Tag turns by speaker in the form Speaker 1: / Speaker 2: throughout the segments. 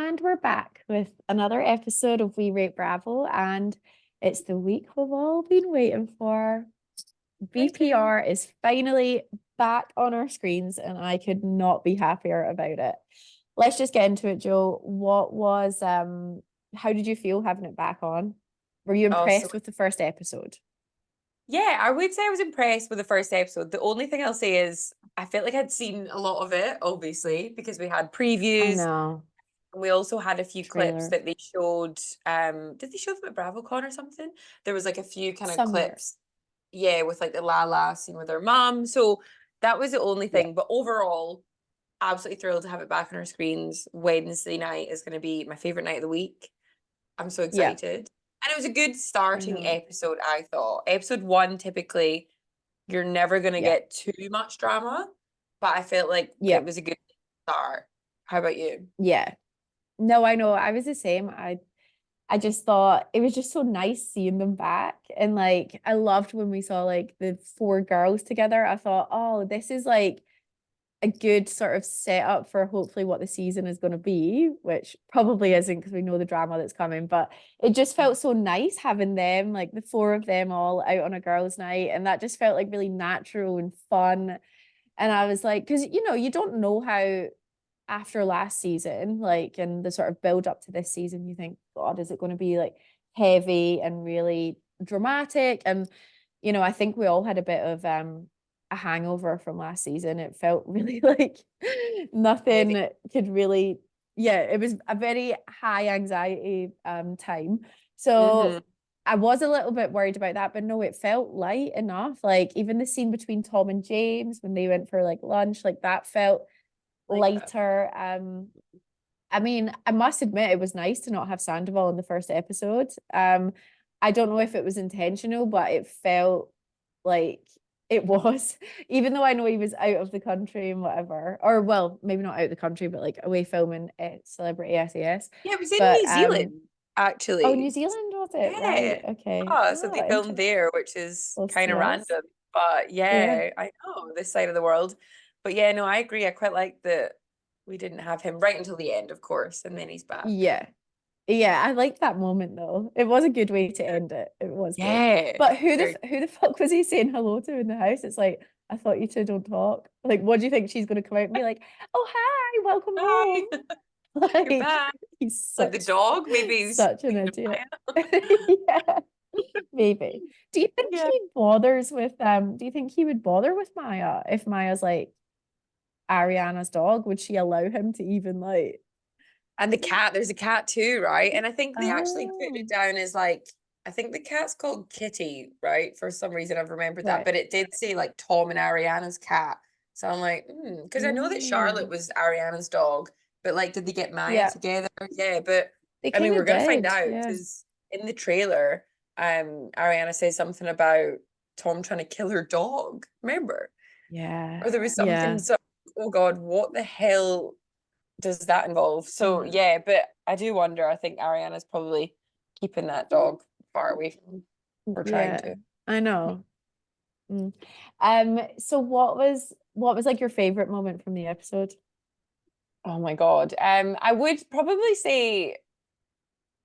Speaker 1: And we're back with another episode of We Rate Bravo, and it's the week we've all been waiting for.
Speaker 2: Waiting.
Speaker 1: BPR is finally back on our screens, and I could not be happier about it. Let's just get into it, Joe. How did you feel having it back on? Were you
Speaker 2: Oh, so
Speaker 1: impressed with the first episode?
Speaker 2: yeah, I would say I was impressed with the first episode. The only thing I'll say is I felt like I'd seen a lot of it, obviously, because we had
Speaker 1: I
Speaker 2: previews
Speaker 1: know.
Speaker 2: and we also had a few clips
Speaker 1: Trailer.
Speaker 2: that they showed. Did they show them at BravoCon or something? There was like a few kind of
Speaker 1: Somewhere.
Speaker 2: clips, yeah, with like the Lala scene with her mom. So that was the only
Speaker 1: Yeah.
Speaker 2: thing. But overall, absolutely thrilled to have it back on our screens. Wednesday night is going to be my favorite night of the week. I'm so
Speaker 1: Yeah.
Speaker 2: excited. And it was a good
Speaker 1: I
Speaker 2: starting
Speaker 1: know.
Speaker 2: episode, I thought. Episode one, typically, you're never going to
Speaker 1: Yeah.
Speaker 2: get too much drama, but I felt like
Speaker 1: Yeah.
Speaker 2: it was a good start. How about you?
Speaker 1: Yeah. No, I know. I was the same. I just thought it was just so nice seeing them back. And like I loved when we saw like the four girls together. I thought, oh, this is like a good sort of setup for hopefully what the season is going to be, which probably isn't because we know the drama that's coming. But it just felt so nice having them, like the four of them all out on a girls' night. And that just felt like really natural and fun. And I was like, because you don't know how after last season, like, and the sort of build up to this season, you think, God, is it going to be like heavy and really dramatic? And, I think we all had a bit of a hangover from last season. It felt really like
Speaker 2: Heavy.
Speaker 1: nothing could really, yeah, it was a very high anxiety time.
Speaker 2: Mm-hmm.
Speaker 1: So I was a little bit worried about that, but no, it felt light enough. Like even the scene between Tom and James when they went for like lunch, like that felt
Speaker 2: Like that.
Speaker 1: lighter. I mean, I must admit it was nice to not have Sandoval in the first episode. I don't know if it was intentional, but it felt like it was, even though I know he was out of the country and whatever, or well, maybe not out of the country, but like away filming Celebrity SAS.
Speaker 2: Yeah, it was in
Speaker 1: But
Speaker 2: New Zealand,
Speaker 1: oh, New
Speaker 2: actually.
Speaker 1: Zealand was it?
Speaker 2: Yeah.
Speaker 1: Right. Okay.
Speaker 2: So they
Speaker 1: Oh,
Speaker 2: filmed
Speaker 1: interesting.
Speaker 2: there, which is
Speaker 1: Close
Speaker 2: kind
Speaker 1: to
Speaker 2: of
Speaker 1: us.
Speaker 2: random. But
Speaker 1: Yeah.
Speaker 2: yeah, I know this side of the world. But yeah, no, I agree. I quite like that we didn't have him right until the end, of course, and then he's back.
Speaker 1: Yeah. Yeah, I like that moment though. It was a good way to end it. It was good.
Speaker 2: Yeah,
Speaker 1: But who
Speaker 2: very.
Speaker 1: the who the fuck was he saying hello to in the house? It's like, I thought you two don't talk. Like, what do you think she's gonna come out and be like, oh hi, welcome
Speaker 2: Hi,
Speaker 1: home?
Speaker 2: you're
Speaker 1: Like,
Speaker 2: back.
Speaker 1: he's
Speaker 2: Like the
Speaker 1: such
Speaker 2: dog, maybe he's
Speaker 1: such an
Speaker 2: thinking of
Speaker 1: idiot.
Speaker 2: Maya.
Speaker 1: Yeah, maybe. Do you think
Speaker 2: Yeah.
Speaker 1: he bothers with do you think he would bother with Maya if Maya's like Ariana's dog? Would she allow him to even like
Speaker 2: And the cat, there's a cat too, right? And I think they actually put it
Speaker 1: oh
Speaker 2: down as like, I think the cat's called Kitty, right? For some reason, I've remembered that,
Speaker 1: right.
Speaker 2: but it did say like Tom and Ariana's cat. So I'm like, because I know that Charlotte
Speaker 1: Mm.
Speaker 2: was Ariana's dog, but like, did they get Maya
Speaker 1: Yeah.
Speaker 2: together? Yeah, but
Speaker 1: They
Speaker 2: I mean,
Speaker 1: kind
Speaker 2: we're
Speaker 1: of
Speaker 2: gonna find
Speaker 1: did.
Speaker 2: out
Speaker 1: Yeah.
Speaker 2: because in the trailer, Ariana says something about Tom trying to kill her dog. Remember?
Speaker 1: Yeah.
Speaker 2: Or there was something
Speaker 1: Yeah.
Speaker 2: so, oh God, what the hell does that involve? So
Speaker 1: Yeah.
Speaker 2: yeah, but I do wonder. I think Ariana's probably keeping that dog far away from him, or trying
Speaker 1: Yeah.
Speaker 2: to.
Speaker 1: I know. Mm. So what was like your favorite moment from the episode?
Speaker 2: Oh my God. I would probably say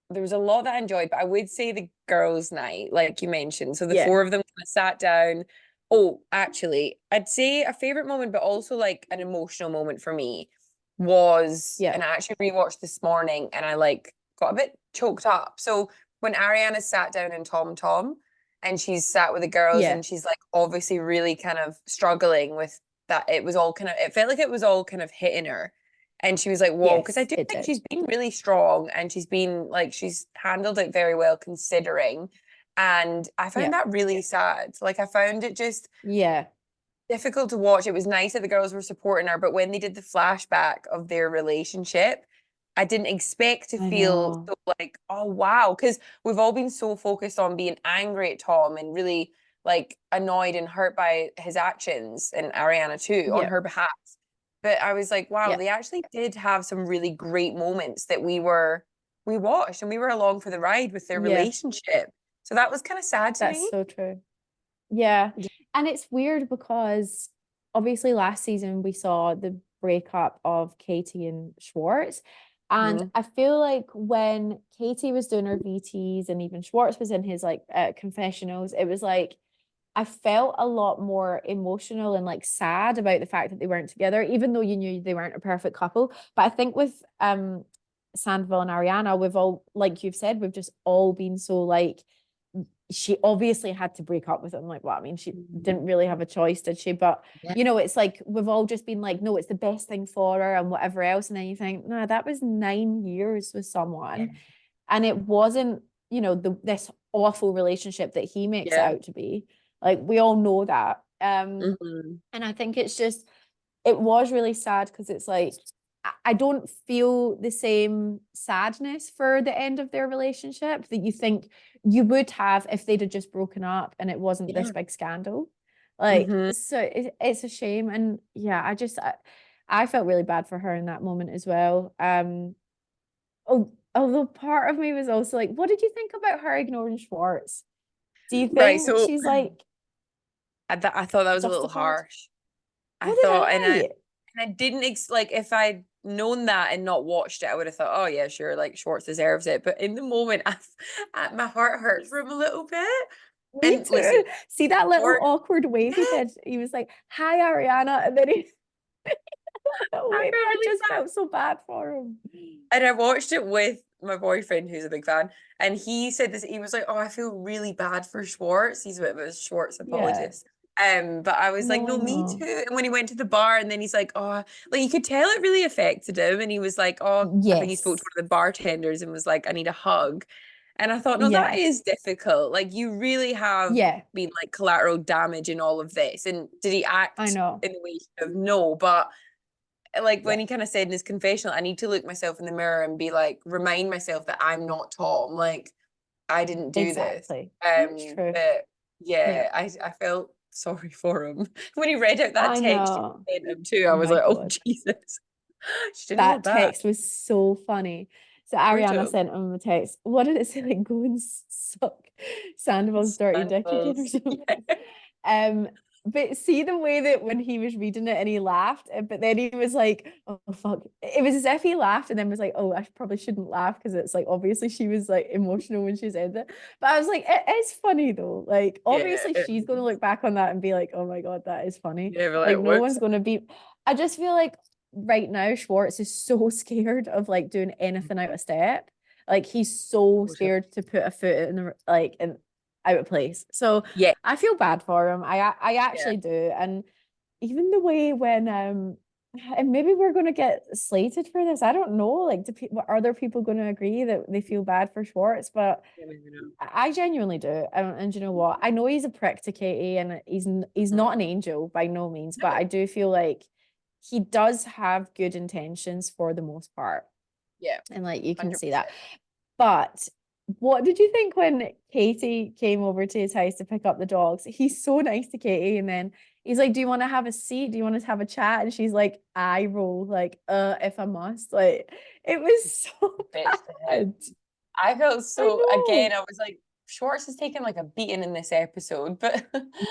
Speaker 2: there was a lot that I enjoyed, but I would say the girls' night, like you mentioned. So the
Speaker 1: Yeah.
Speaker 2: four of them kind of sat down. Oh, actually, I'd say a favorite moment, but also like an emotional moment for me was,
Speaker 1: Yeah.
Speaker 2: and I actually rewatched this morning and I like got a bit choked up. So when Ariana sat down in Tom Tom and she's sat with the girls
Speaker 1: Yeah.
Speaker 2: and she's like obviously really kind of struggling with that, it was all kind of, it felt like it was all kind of hitting her. And she was like, whoa, because I
Speaker 1: Yes,
Speaker 2: do
Speaker 1: it
Speaker 2: think
Speaker 1: did.
Speaker 2: she's been really strong and she's been like, she's handled it very well considering. And I found
Speaker 1: Yeah.
Speaker 2: that really sad. Like, I found it just
Speaker 1: Yeah.
Speaker 2: difficult to watch. It was nice that the girls were supporting her, but when they did the flashback of their relationship, I didn't expect to
Speaker 1: I
Speaker 2: feel
Speaker 1: know.
Speaker 2: so like, oh wow, because we've all been so focused on being angry at Tom and really like annoyed and hurt by his actions and Ariana too on
Speaker 1: Yeah.
Speaker 2: her behalf. But I was like, wow,
Speaker 1: Yeah.
Speaker 2: they actually did have some really great moments that we watched and we were along for the ride with their
Speaker 1: Yeah.
Speaker 2: relationship. So that was kind of sad to
Speaker 1: That's
Speaker 2: me.
Speaker 1: so true. Yeah. And it's weird because obviously last season we saw the breakup of Katie and Schwartz. And
Speaker 2: Mhm.
Speaker 1: I feel like when Katie was doing her VTs and even Schwartz was in his like confessionals, it was like I felt a lot more emotional and like sad about the fact that they weren't together, even though you knew they weren't a perfect couple. But I think with Sandoval and Ariana, we've all, like you've said, we've just all been so like she obviously had to break up with him. Like, well, I mean, she didn't really have a choice, did she? But
Speaker 2: Yeah.
Speaker 1: you know, it's like we've all just been like, no, it's the best thing for her and whatever else. And then you think, no, that was 9 years with
Speaker 2: Yeah.
Speaker 1: someone. And it wasn't, you know, this awful relationship that he makes it
Speaker 2: Yeah.
Speaker 1: out to be. Like we all know that.
Speaker 2: Mhm.
Speaker 1: And I think it's just it was really sad because it's like I don't feel the same sadness for the end of their relationship that you think you would have if they'd have just broken up and it wasn't this
Speaker 2: Yeah.
Speaker 1: big scandal. Like,
Speaker 2: Mhm.
Speaker 1: so it's a shame. And yeah, I felt really bad for her in that moment as well. Oh, although part of me was also like, what did you think about her ignoring Schwartz? Do you
Speaker 2: Right.
Speaker 1: think
Speaker 2: So
Speaker 1: she's like
Speaker 2: I thought that was a little
Speaker 1: justified?
Speaker 2: harsh. I
Speaker 1: So did
Speaker 2: thought,
Speaker 1: I.
Speaker 2: and I didn't like if I'd known that and not watched it, I would have thought, oh yeah, sure, like Schwartz deserves it. But in the moment, my heart hurt for him a little bit.
Speaker 1: Me
Speaker 2: And listen,
Speaker 1: too. See that little
Speaker 2: Schwartz,
Speaker 1: awkward wave he
Speaker 2: yeah,
Speaker 1: did? He was like, "Hi, Ariana," and then he little
Speaker 2: I
Speaker 1: wave.
Speaker 2: felt
Speaker 1: I
Speaker 2: really
Speaker 1: just
Speaker 2: bad.
Speaker 1: felt so bad for him.
Speaker 2: And I watched it with my boyfriend, who's a big fan, and he said this. He was like, "Oh, I feel really bad for Schwartz. He's a bit of a Schwartz
Speaker 1: Yeah.
Speaker 2: apologist." But I was like,
Speaker 1: No,
Speaker 2: "No,
Speaker 1: I
Speaker 2: me
Speaker 1: know.
Speaker 2: too." And when he went to the bar, and then he's like, "Oh," like you could tell it really affected him. And he was like, "Oh," I think he spoke to
Speaker 1: Yes.
Speaker 2: one of the bartenders and was like, "I need a hug." And I thought, no, that
Speaker 1: Yeah.
Speaker 2: is difficult. Like you really have
Speaker 1: Yeah.
Speaker 2: been like collateral damage in all of this. And did he
Speaker 1: I
Speaker 2: act
Speaker 1: know.
Speaker 2: in the way he should have? No, but like when
Speaker 1: Yeah.
Speaker 2: he kind of said in his confessional, I need to look myself in the mirror and be like, remind myself that I'm not Tom. Like I didn't do this.
Speaker 1: Exactly. That's true.
Speaker 2: But
Speaker 1: Yeah.
Speaker 2: yeah, I felt sorry for him. When he read out that
Speaker 1: I
Speaker 2: text you
Speaker 1: know.
Speaker 2: sent him too, I
Speaker 1: Oh
Speaker 2: was
Speaker 1: my
Speaker 2: like, oh
Speaker 1: God.
Speaker 2: Jesus. She didn't hold
Speaker 1: That
Speaker 2: back.
Speaker 1: text was so funny. So Ariana
Speaker 2: Brutal.
Speaker 1: sent him a text. What did it say? Like, go and suck Sandoval's dirty dick again or
Speaker 2: Scandals. Yeah.
Speaker 1: something. Um, but see the way that when he was reading it and he laughed, but then he was like, "Oh fuck!" It was as if he laughed and then was like, "Oh, I probably shouldn't laugh because it's like obviously she was like emotional when she said that." But I was like, "It is funny though. Like
Speaker 2: Yeah.
Speaker 1: obviously she's going to look back on that and be like, oh my God, that is funny."
Speaker 2: Yeah, we're
Speaker 1: Like
Speaker 2: like,
Speaker 1: no
Speaker 2: whoops.
Speaker 1: one's going to be. I just feel like right now Schwartz is so scared of like doing anything out of step. Like he's so scared to put a foot in the like in out of place. So
Speaker 2: Yeah.
Speaker 1: I feel bad for him. I
Speaker 2: Yeah.
Speaker 1: actually do. And even the way when and maybe we're gonna get slated for this. I don't know. Like, do people are there people going to agree that they feel bad for Schwartz? But
Speaker 2: You never know.
Speaker 1: I genuinely do. And you know what? I know he's a prick to Katie, and he's not an
Speaker 2: Mhm.
Speaker 1: angel by no means. But I
Speaker 2: No.
Speaker 1: do feel like he does have good intentions for the most part,
Speaker 2: Yeah.
Speaker 1: and like you can see that.
Speaker 2: 100%.
Speaker 1: But what did you think when Katie came over to his house to pick up the dogs? He's so nice to Katie, and then he's like, "Do you want to have a seat? Do you want to have a chat?" And she's like, "I roll, like, if I must." Like, it was so
Speaker 2: Bitch to him.
Speaker 1: bad.
Speaker 2: I felt
Speaker 1: I
Speaker 2: so again,
Speaker 1: know.
Speaker 2: I was like, Schwartz has taken like a beating in this episode, but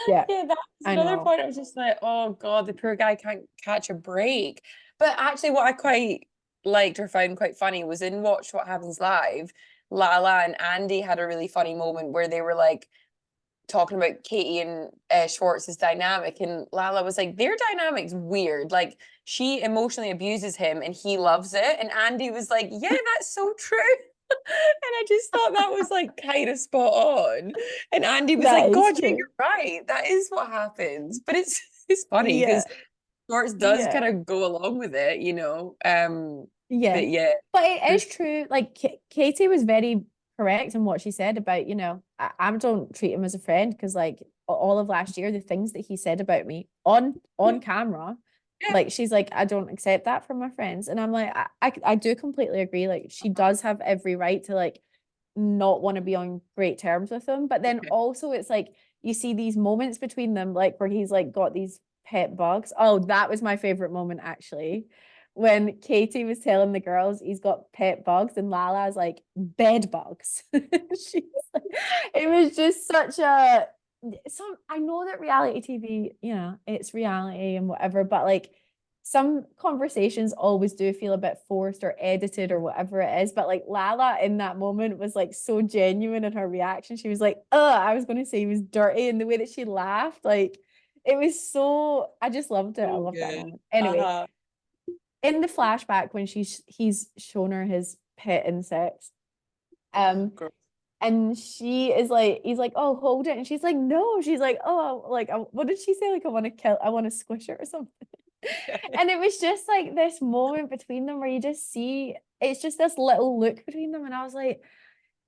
Speaker 1: Yeah,
Speaker 2: yeah, that was
Speaker 1: I
Speaker 2: another
Speaker 1: know.
Speaker 2: point. I was just like, oh God, the poor guy can't catch a break. But actually, what I quite liked or found quite funny was in Watch What Happens Live, Lala and Andy had a really funny moment where they were like talking about Katie and Schwartz's dynamic, and Lala was like, their dynamic's weird. Like she emotionally abuses him and he loves it. And Andy was like, yeah, that's so true. And I just thought that was like kind of spot on. And Andy was
Speaker 1: That
Speaker 2: like,
Speaker 1: is
Speaker 2: God, yeah,
Speaker 1: true.
Speaker 2: you're right. That is what happens. But it's funny
Speaker 1: Yeah,
Speaker 2: because Schwartz does kind
Speaker 1: yeah.
Speaker 2: of go along with it, you know.
Speaker 1: Yeah.
Speaker 2: But yeah,
Speaker 1: But it
Speaker 2: there's
Speaker 1: is true. Like Katie was very correct in what she said about, I don't treat him as a friend because like all of last year, the things that he said about me on camera,
Speaker 2: yeah,
Speaker 1: like she's like, I don't accept that from my friends. And I'm like, I do completely agree. Like she does have every right to like not want to be on great terms with him. But then
Speaker 2: yeah.
Speaker 1: also it's like you see these moments between them, like where he's like got these pet bugs. Oh, that was my favorite moment actually. When Katie was telling the girls he's got pet bugs and Lala's like bed bugs. She's like, it was just such a I know that reality TV, it's reality and whatever, but like some conversations always do feel a bit forced or edited or whatever it is, but like Lala in that moment was like so genuine in her reaction. She was like, I was going to say he was dirty, and the way that she laughed, like it was so, I just loved it. I
Speaker 2: So
Speaker 1: loved that
Speaker 2: good.
Speaker 1: moment. Anyway,
Speaker 2: Uh-huh.
Speaker 1: in the flashback when he's shown her his pet insects, um,
Speaker 2: Girl.
Speaker 1: and she is like, he's like, oh, hold it. And she's like, no. She's like, oh, like, what did she say? Like, I want to squish it or something. And it was just like this moment between them where you just see, it's just this little look between them. And I was like,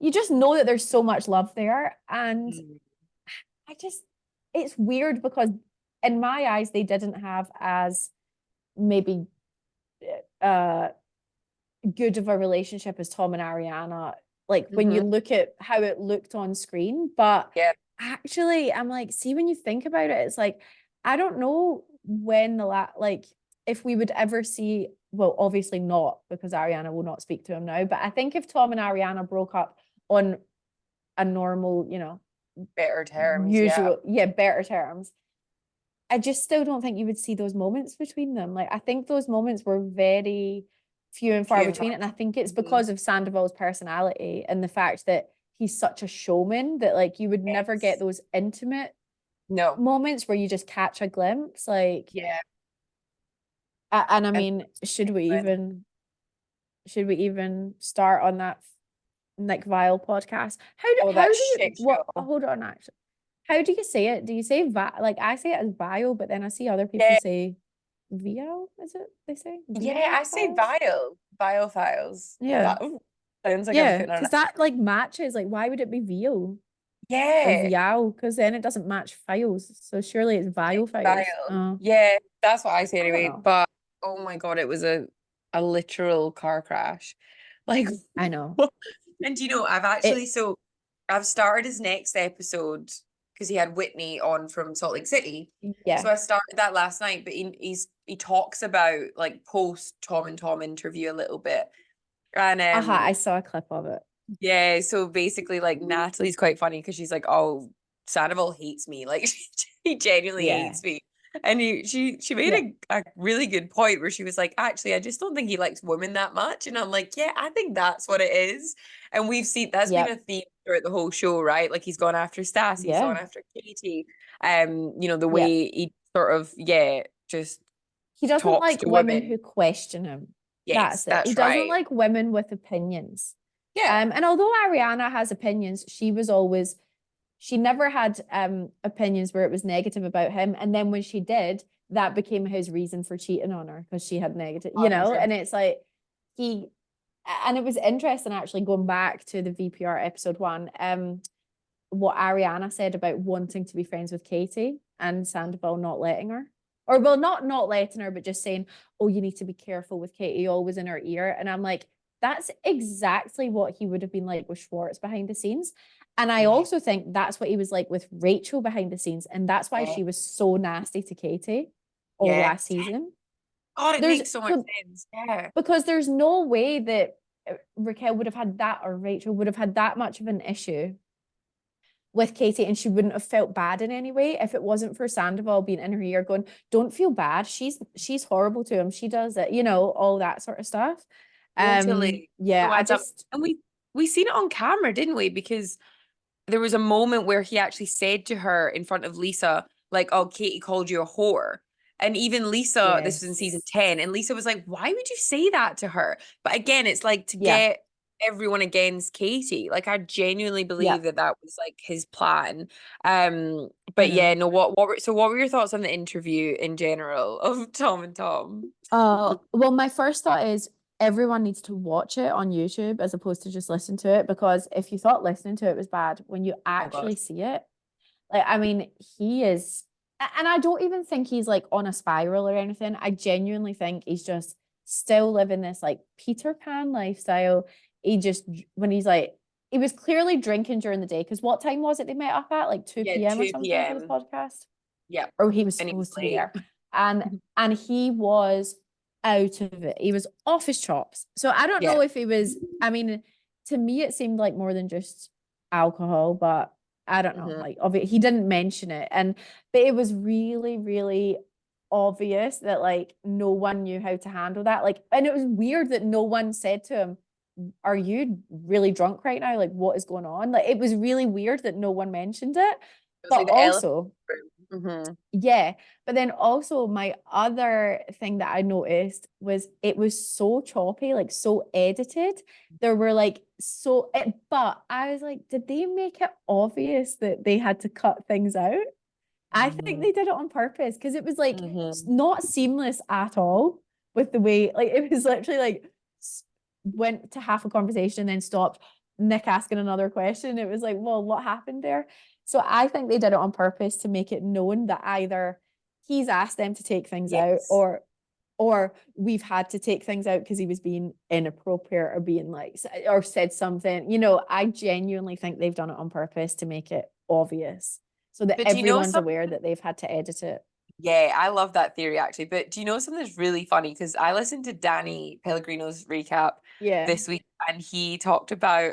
Speaker 1: you just know that there's so much love there. And
Speaker 2: Mm.
Speaker 1: I just, it's weird because in my eyes, they didn't have as maybe uh good of a relationship as Tom and Ariana, like when you
Speaker 2: Mhm.
Speaker 1: look at how it looked on screen. But
Speaker 2: Yeah.
Speaker 1: actually, I'm like, see, when you think about it, it's like, I don't know when like, if we would ever see, well, obviously not because Ariana will not speak to him now. But I think if Tom and Ariana broke up on a normal,
Speaker 2: Better terms. Yeah.
Speaker 1: usual, yeah, better terms, I just still don't think you would see those moments between them. Like I think those moments were very few and far
Speaker 2: Few and
Speaker 1: between.
Speaker 2: far.
Speaker 1: And I think it's
Speaker 2: Mhm.
Speaker 1: because of Sandoval's personality and the fact that he's such a showman that like you would never get
Speaker 2: Yes.
Speaker 1: those intimate
Speaker 2: No.
Speaker 1: moments where you just catch a glimpse. Like
Speaker 2: Yeah.
Speaker 1: and I
Speaker 2: And
Speaker 1: mean,
Speaker 2: when
Speaker 1: should we even start on that Nick Viall podcast?
Speaker 2: oh
Speaker 1: How
Speaker 2: that
Speaker 1: do you
Speaker 2: shit
Speaker 1: what
Speaker 2: show.
Speaker 1: hold on actually. How do you say it? Do you say like I say it as bio, but then I see other people
Speaker 2: Yeah.
Speaker 1: say Viall, is it? They say
Speaker 2: Yeah,
Speaker 1: Viall
Speaker 2: I say
Speaker 1: Files?
Speaker 2: Viall Files.
Speaker 1: Yeah.
Speaker 2: That sounds like I'm
Speaker 1: Yeah.
Speaker 2: putting on
Speaker 1: Because that like matches. Like, why would it be Viall or
Speaker 2: yeah.
Speaker 1: Viall? Because then it doesn't match files. So surely it's Viall Files.
Speaker 2: Viall.
Speaker 1: Oh,
Speaker 2: Yeah, that's what I say
Speaker 1: I don't
Speaker 2: anyway.
Speaker 1: know.
Speaker 2: But oh my God, it was a literal car crash. Like
Speaker 1: I know.
Speaker 2: and you know, I've
Speaker 1: It
Speaker 2: actually so I've started his next episode because he had Whitney on from Salt Lake City. So
Speaker 1: yeah.
Speaker 2: I started that last night, but he talks about like post Tom and Tom interview a little bit. And
Speaker 1: Aha, I saw a clip of it.
Speaker 2: yeah, so basically like Natalie's quite funny because she's like, oh, Sandoval hates me. Like he genuinely
Speaker 1: Yeah.
Speaker 2: hates me. And she made
Speaker 1: Yeah.
Speaker 2: a really good point where she was like, actually, I just don't think he likes women that much. And I'm like, yeah, I think that's what it is. And we've seen that's been a
Speaker 1: Yep.
Speaker 2: theme throughout the whole show, right? Like he's gone after Stassi, he's gone
Speaker 1: Yeah.
Speaker 2: after Katie. The
Speaker 1: Yep.
Speaker 2: way he sort of, yeah, just
Speaker 1: He doesn't
Speaker 2: talks
Speaker 1: like
Speaker 2: to
Speaker 1: women
Speaker 2: women.
Speaker 1: who question him.
Speaker 2: Yes,
Speaker 1: That's it. He
Speaker 2: that's
Speaker 1: doesn't
Speaker 2: right.
Speaker 1: like women with opinions.
Speaker 2: Yeah.
Speaker 1: And although Ariana has opinions, she never had opinions where it was negative about him. And then when she did, that became his reason for cheating on her because she had negative,
Speaker 2: 100%.
Speaker 1: and it's like he and it was interesting actually going back to the VPR episode one, what Ariana said about wanting to be friends with Katie and Sandoval not letting her. Or well, not letting her, but just saying, oh, you need to be careful with Katie, always in her ear. And I'm like, that's exactly what he would have been like with Schwartz behind the scenes. And I
Speaker 2: Yeah.
Speaker 1: also think that's what he was like with Rachel behind the scenes. And that's why
Speaker 2: Yeah.
Speaker 1: she was so nasty to Katie all
Speaker 2: Yeah.
Speaker 1: last season.
Speaker 2: God, it
Speaker 1: There's
Speaker 2: makes so much sense. Yeah.
Speaker 1: because there's no way that Raquel would have had that or Rachel would have had that much of an issue with Katie, and she wouldn't have felt bad in any way if it wasn't for Sandoval being in her ear going, don't feel bad. She's horrible to him. She does it, all that sort of stuff.
Speaker 2: Totally.
Speaker 1: Yeah,
Speaker 2: So
Speaker 1: I
Speaker 2: adds up.
Speaker 1: just
Speaker 2: And we seen it on camera, didn't we? Because there was a moment where he actually said to her in front of Lisa, like, oh, Katie called you a whore. And even Lisa, this was in season
Speaker 1: yes.
Speaker 2: 10, and Lisa was like, why would you say that to her? But again, it's like to
Speaker 1: Yeah.
Speaker 2: get everyone against Katie. Like I genuinely
Speaker 1: Yeah.
Speaker 2: believe that was like his plan.
Speaker 1: I
Speaker 2: But yeah,
Speaker 1: know.
Speaker 2: no, what were your thoughts on the interview in general of Tom and Tom?
Speaker 1: Well, my first thought is everyone needs to watch it on YouTube as opposed to just listen to it, because if you thought listening to it was bad, when you
Speaker 2: Oh God.
Speaker 1: actually see it, like, I mean, he is, and I don't even think he's like on a spiral or anything. I genuinely think he's just still living this like Peter Pan lifestyle. He just, when he's like, he was clearly drinking during the day. Because what time was it they met up at? Like 2
Speaker 2: Yeah,
Speaker 1: p.m. or
Speaker 2: 2
Speaker 1: something for the
Speaker 2: p.m.
Speaker 1: podcast?
Speaker 2: Yeah.
Speaker 1: Or he was
Speaker 2: And he was
Speaker 1: supposed to be
Speaker 2: late.
Speaker 1: there. And he was out of it. He was off his chops. So I don't
Speaker 2: Yeah.
Speaker 1: know if he was, I mean, to me it seemed like more than just alcohol, but I don't know.
Speaker 2: Mhm.
Speaker 1: Like, he didn't mention it. But it was really, really obvious that like no one knew how to handle that. Like, and it was weird that no one said to him, are you really drunk right now? Like, what is going on? Like, it was really weird that no one mentioned it.
Speaker 2: It was
Speaker 1: But
Speaker 2: like the elephant
Speaker 1: also,
Speaker 2: room. Mm-hmm.
Speaker 1: yeah. But then also my other thing that I noticed was it was so choppy, like so edited. There were like but I was like, did they make it obvious that they had to cut things out? I think
Speaker 2: Mm-hmm.
Speaker 1: they did it on purpose because it was like
Speaker 2: Mm-hmm.
Speaker 1: not seamless at all with the way, like it was literally like went to half a conversation, then stopped, Nick asking another question. It was like, well, what happened there? So I think they did it on purpose to make it known that either he's asked them to take things out,
Speaker 2: Yes.
Speaker 1: or we've had to take things out because he was being inappropriate or being like or said something. You know, I genuinely think they've done it on purpose to make it obvious so that
Speaker 2: But do you know
Speaker 1: everyone's
Speaker 2: something?
Speaker 1: aware that they've had to edit it.
Speaker 2: Yeah, I love that theory actually. But do you know something that's really funny? Because I listened to Danny Pellegrino's recap
Speaker 1: Yeah.
Speaker 2: this week and he talked about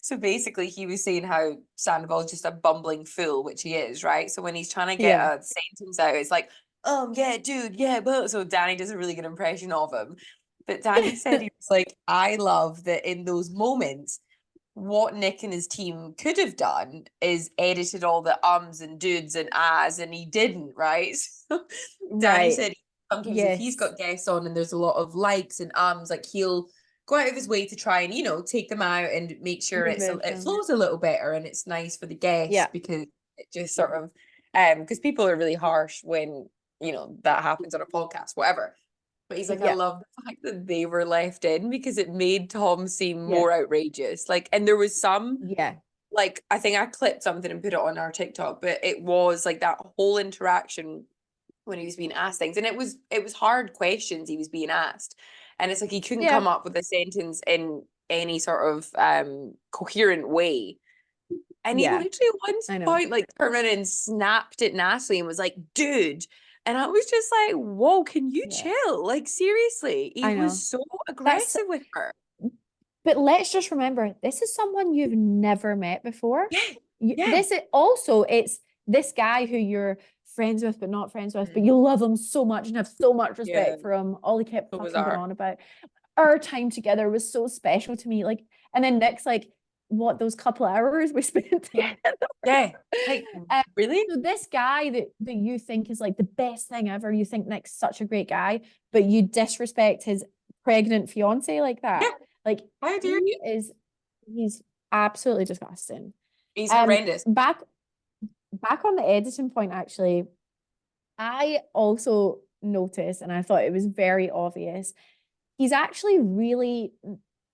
Speaker 2: so basically he was saying how Sandoval is just a bumbling fool, which he is, right? So when he's trying to get
Speaker 1: Yeah.
Speaker 2: a sentence out, it's like, yeah, dude, yeah, but so Danny does a really good impression of him. But Danny said he was like, I love that in those moments what Nick and his team could have done is edited all the ums and dudes and ahs, and he didn't, right? So Danny
Speaker 1: Right.
Speaker 2: said sometimes if he's
Speaker 1: Yes.
Speaker 2: got guests on and there's a lot of likes and ums, like he'll go out of his way to try and, take them out and make sure
Speaker 1: Remove
Speaker 2: it
Speaker 1: them.
Speaker 2: flows a little better and it's nice for the guests
Speaker 1: Yeah.
Speaker 2: because it just sort of because people are really harsh when, that happens on a podcast, whatever. But he's like, I
Speaker 1: Yeah.
Speaker 2: love the fact that they were left in because it made Tom seem
Speaker 1: Yeah.
Speaker 2: more outrageous. Like, and there was some,
Speaker 1: Yeah.
Speaker 2: like, I think I clipped something and put it on our TikTok, but it was like that whole interaction when he was being asked things. And it was hard questions he was being asked. And it's like he couldn't
Speaker 1: Yeah.
Speaker 2: come up with a sentence in any sort of coherent way. And he
Speaker 1: Yeah.
Speaker 2: literally at one
Speaker 1: I know.
Speaker 2: point like turned around and snapped at Natalie and was like, dude. And I was just like, whoa, can you
Speaker 1: Yeah.
Speaker 2: chill? Like, seriously, he
Speaker 1: I
Speaker 2: was
Speaker 1: know.
Speaker 2: so
Speaker 1: That's
Speaker 2: aggressive with her.
Speaker 1: But let's just remember, this is someone you've never met before.
Speaker 2: Yeah, yeah.
Speaker 1: This is also, it's this guy who you're friends with, but not friends with, but you love him so much and have so much
Speaker 2: Yeah,
Speaker 1: respect for him. All he kept
Speaker 2: so
Speaker 1: fucking going
Speaker 2: bizarre.
Speaker 1: on about. Our time together was so special to me. Like, and then Nick's like, what, those couple hours we spent
Speaker 2: Yeah,
Speaker 1: together?
Speaker 2: yeah. Like,
Speaker 1: Um,
Speaker 2: really?
Speaker 1: so this guy that you think is like the best thing ever, you think Nick's such a great guy, but you disrespect his pregnant fiance like
Speaker 2: Yeah,
Speaker 1: that. Like
Speaker 2: how dare
Speaker 1: he
Speaker 2: you?
Speaker 1: is, he's absolutely disgusting.
Speaker 2: He's horrendous.
Speaker 1: Back on the editing point, actually, I also noticed, and I thought it was very obvious, he's actually really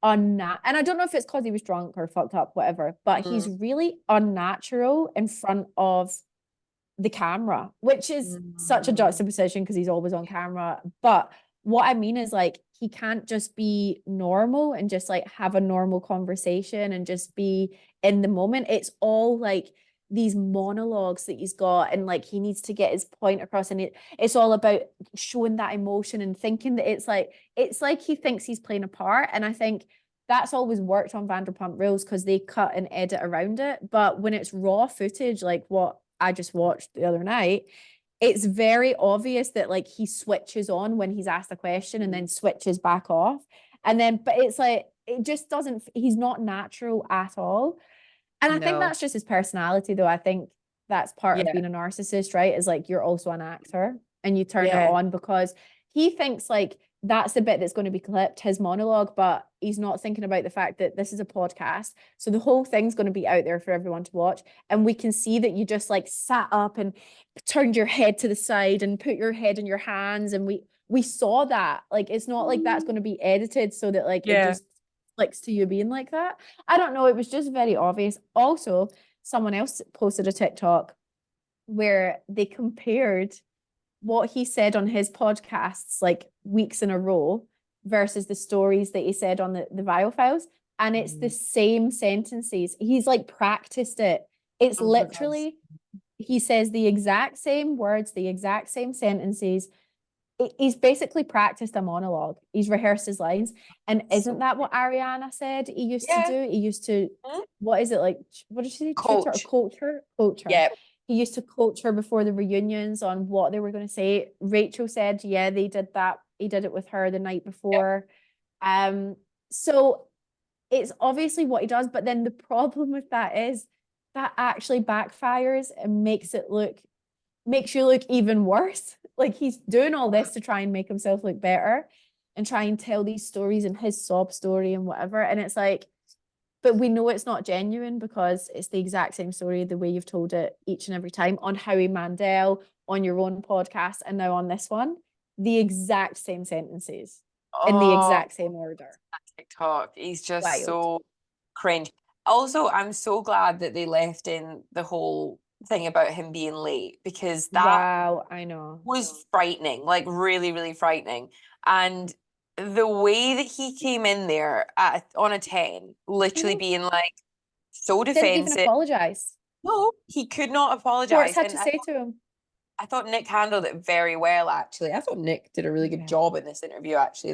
Speaker 1: and I don't know if it's because he was drunk or fucked up, whatever, but he's
Speaker 2: Mm.
Speaker 1: really unnatural in front of the camera, which is such a
Speaker 2: Mm.
Speaker 1: juxtaposition because he's always on camera. But what I mean is like he can't just be normal and just like have a normal conversation and just be in the moment. It's all like these monologues that he's got and like he needs to get his point across and it's all about showing that emotion and thinking that it's like he thinks he's playing a part. And I think that's always worked on Vanderpump Rules because they cut and edit around it. But when it's raw footage, like what I just watched the other night, it's very obvious that like he switches on when he's asked a question and then switches back off. And then, but it's like, it just doesn't, he's not natural at all. And I think
Speaker 2: No.
Speaker 1: that's just his personality, though. I think that's part of
Speaker 2: Yeah.
Speaker 1: being a narcissist, right? Is like you're also an actor and you turn it
Speaker 2: Yeah.
Speaker 1: on because he thinks like that's the bit that's going to be clipped, his monologue, but he's not thinking about the fact that this is a podcast. So the whole thing's going to be out there for everyone to watch. And we can see that you just like sat up and turned your head to the side and put your head in your hands. And we saw that. Like it's not like that's going to be edited so that like it
Speaker 2: Yeah.
Speaker 1: just clicks to you being like that. I don't know. It was just very obvious. Also, someone else posted a TikTok where they compared what he said on his podcasts like weeks in a row versus the stories that he said on the Viall Files. And it's the
Speaker 2: Mm.
Speaker 1: same sentences. He's like practiced it. It's
Speaker 2: Oh, for God's
Speaker 1: literally, he says the exact same words, the exact same sentences. He's basically practiced a monologue. He's rehearsed his lines. And isn't
Speaker 2: so
Speaker 1: that what Ariana said he used to
Speaker 2: yeah.
Speaker 1: do? He used to,
Speaker 2: Mhm.
Speaker 1: what is it like? What did she say? Tutor or
Speaker 2: Coach.
Speaker 1: culture? Culture.
Speaker 2: Yeah.
Speaker 1: he used to coach her before the reunions on what they were going to say. Rachel said, yeah, they did that. He did it with her the night
Speaker 2: Yeah.
Speaker 1: before. So it's obviously what he does, but then the problem with that is that actually backfires and makes you look even worse. Like he's doing all this to try and make himself look better and try and tell these stories and his sob story and whatever. And it's like, but we know it's not genuine because it's the exact same story the way you've told it each and every time on Howie Mandel, on your own podcast, and now on this one. The exact same sentences in the
Speaker 2: Oh,
Speaker 1: exact same order.
Speaker 2: TikTok. He's just
Speaker 1: Wild.
Speaker 2: so cringe. Also, I'm so glad that they left in the whole thing about him being late because that
Speaker 1: Wow, I know.
Speaker 2: was frightening, like really, really frightening. And the way that he came in there on a 10,
Speaker 1: I
Speaker 2: literally
Speaker 1: know.
Speaker 2: being like so
Speaker 1: Didn't even
Speaker 2: defensive.
Speaker 1: apologize.
Speaker 2: No, he could not
Speaker 1: Schwartz
Speaker 2: apologize.
Speaker 1: had
Speaker 2: And
Speaker 1: to say to him.
Speaker 2: I thought Nick handled it very well, actually. I thought Nick did a really good
Speaker 1: Yeah.
Speaker 2: job in this interview, actually.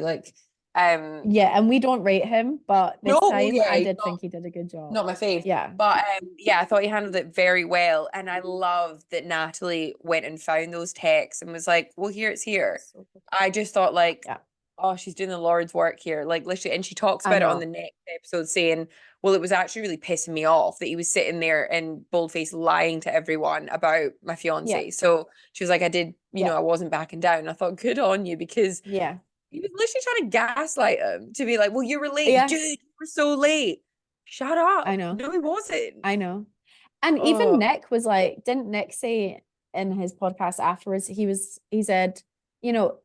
Speaker 1: Yeah, and we don't rate him, but
Speaker 2: No,
Speaker 1: this
Speaker 2: well,
Speaker 1: time
Speaker 2: yeah,
Speaker 1: I
Speaker 2: he's
Speaker 1: did think he did a good job.
Speaker 2: not my fave.
Speaker 1: Yeah.
Speaker 2: But yeah, I thought he handled it very well. And I love that Natalie went and found those texts and was like, well, here it's here.
Speaker 1: So good.
Speaker 2: I just thought like,
Speaker 1: Yeah,
Speaker 2: oh, she's doing the Lord's work here. Like literally, and she talks
Speaker 1: I
Speaker 2: about it on the
Speaker 1: know.
Speaker 2: next episode saying, well, it was actually really pissing me off that he was sitting there and boldface lying to everyone about my
Speaker 1: Yeah,
Speaker 2: fiance. So she was like, I did,
Speaker 1: yeah,
Speaker 2: I wasn't backing down. I thought, good on you, because
Speaker 1: yeah,
Speaker 2: he was literally trying to gaslight him to be like, well, you were late.
Speaker 1: yeah.
Speaker 2: Dude, you were so late. Shut up.
Speaker 1: I know.
Speaker 2: No, he wasn't.
Speaker 1: I know. And even
Speaker 2: Oh,
Speaker 1: Nick was like, didn't Nick say in his podcast afterwards, he said, you know,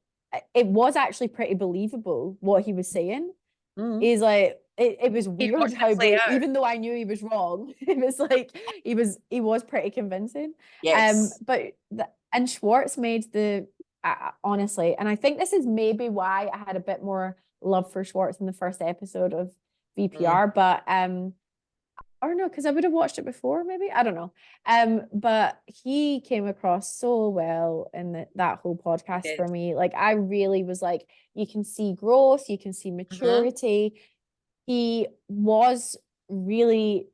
Speaker 1: it was actually pretty believable what he was saying.
Speaker 2: mm.
Speaker 1: He's like, it was
Speaker 2: He'd
Speaker 1: weird
Speaker 2: watched it
Speaker 1: how
Speaker 2: play out.
Speaker 1: even though I knew he was wrong, it was like he was pretty convincing.
Speaker 2: Yes.
Speaker 1: But and Schwartz made the honestly, and I think this is maybe why I had a bit more love for Schwartz in the first episode of
Speaker 2: Mm.
Speaker 1: VPR, but or no, because I would have watched it before, maybe. I don't know. But he came across so well in that whole
Speaker 2: He
Speaker 1: podcast
Speaker 2: did.
Speaker 1: for me. Like I really was like, you can see growth, you can see
Speaker 2: Mm-hmm.
Speaker 1: maturity. He was really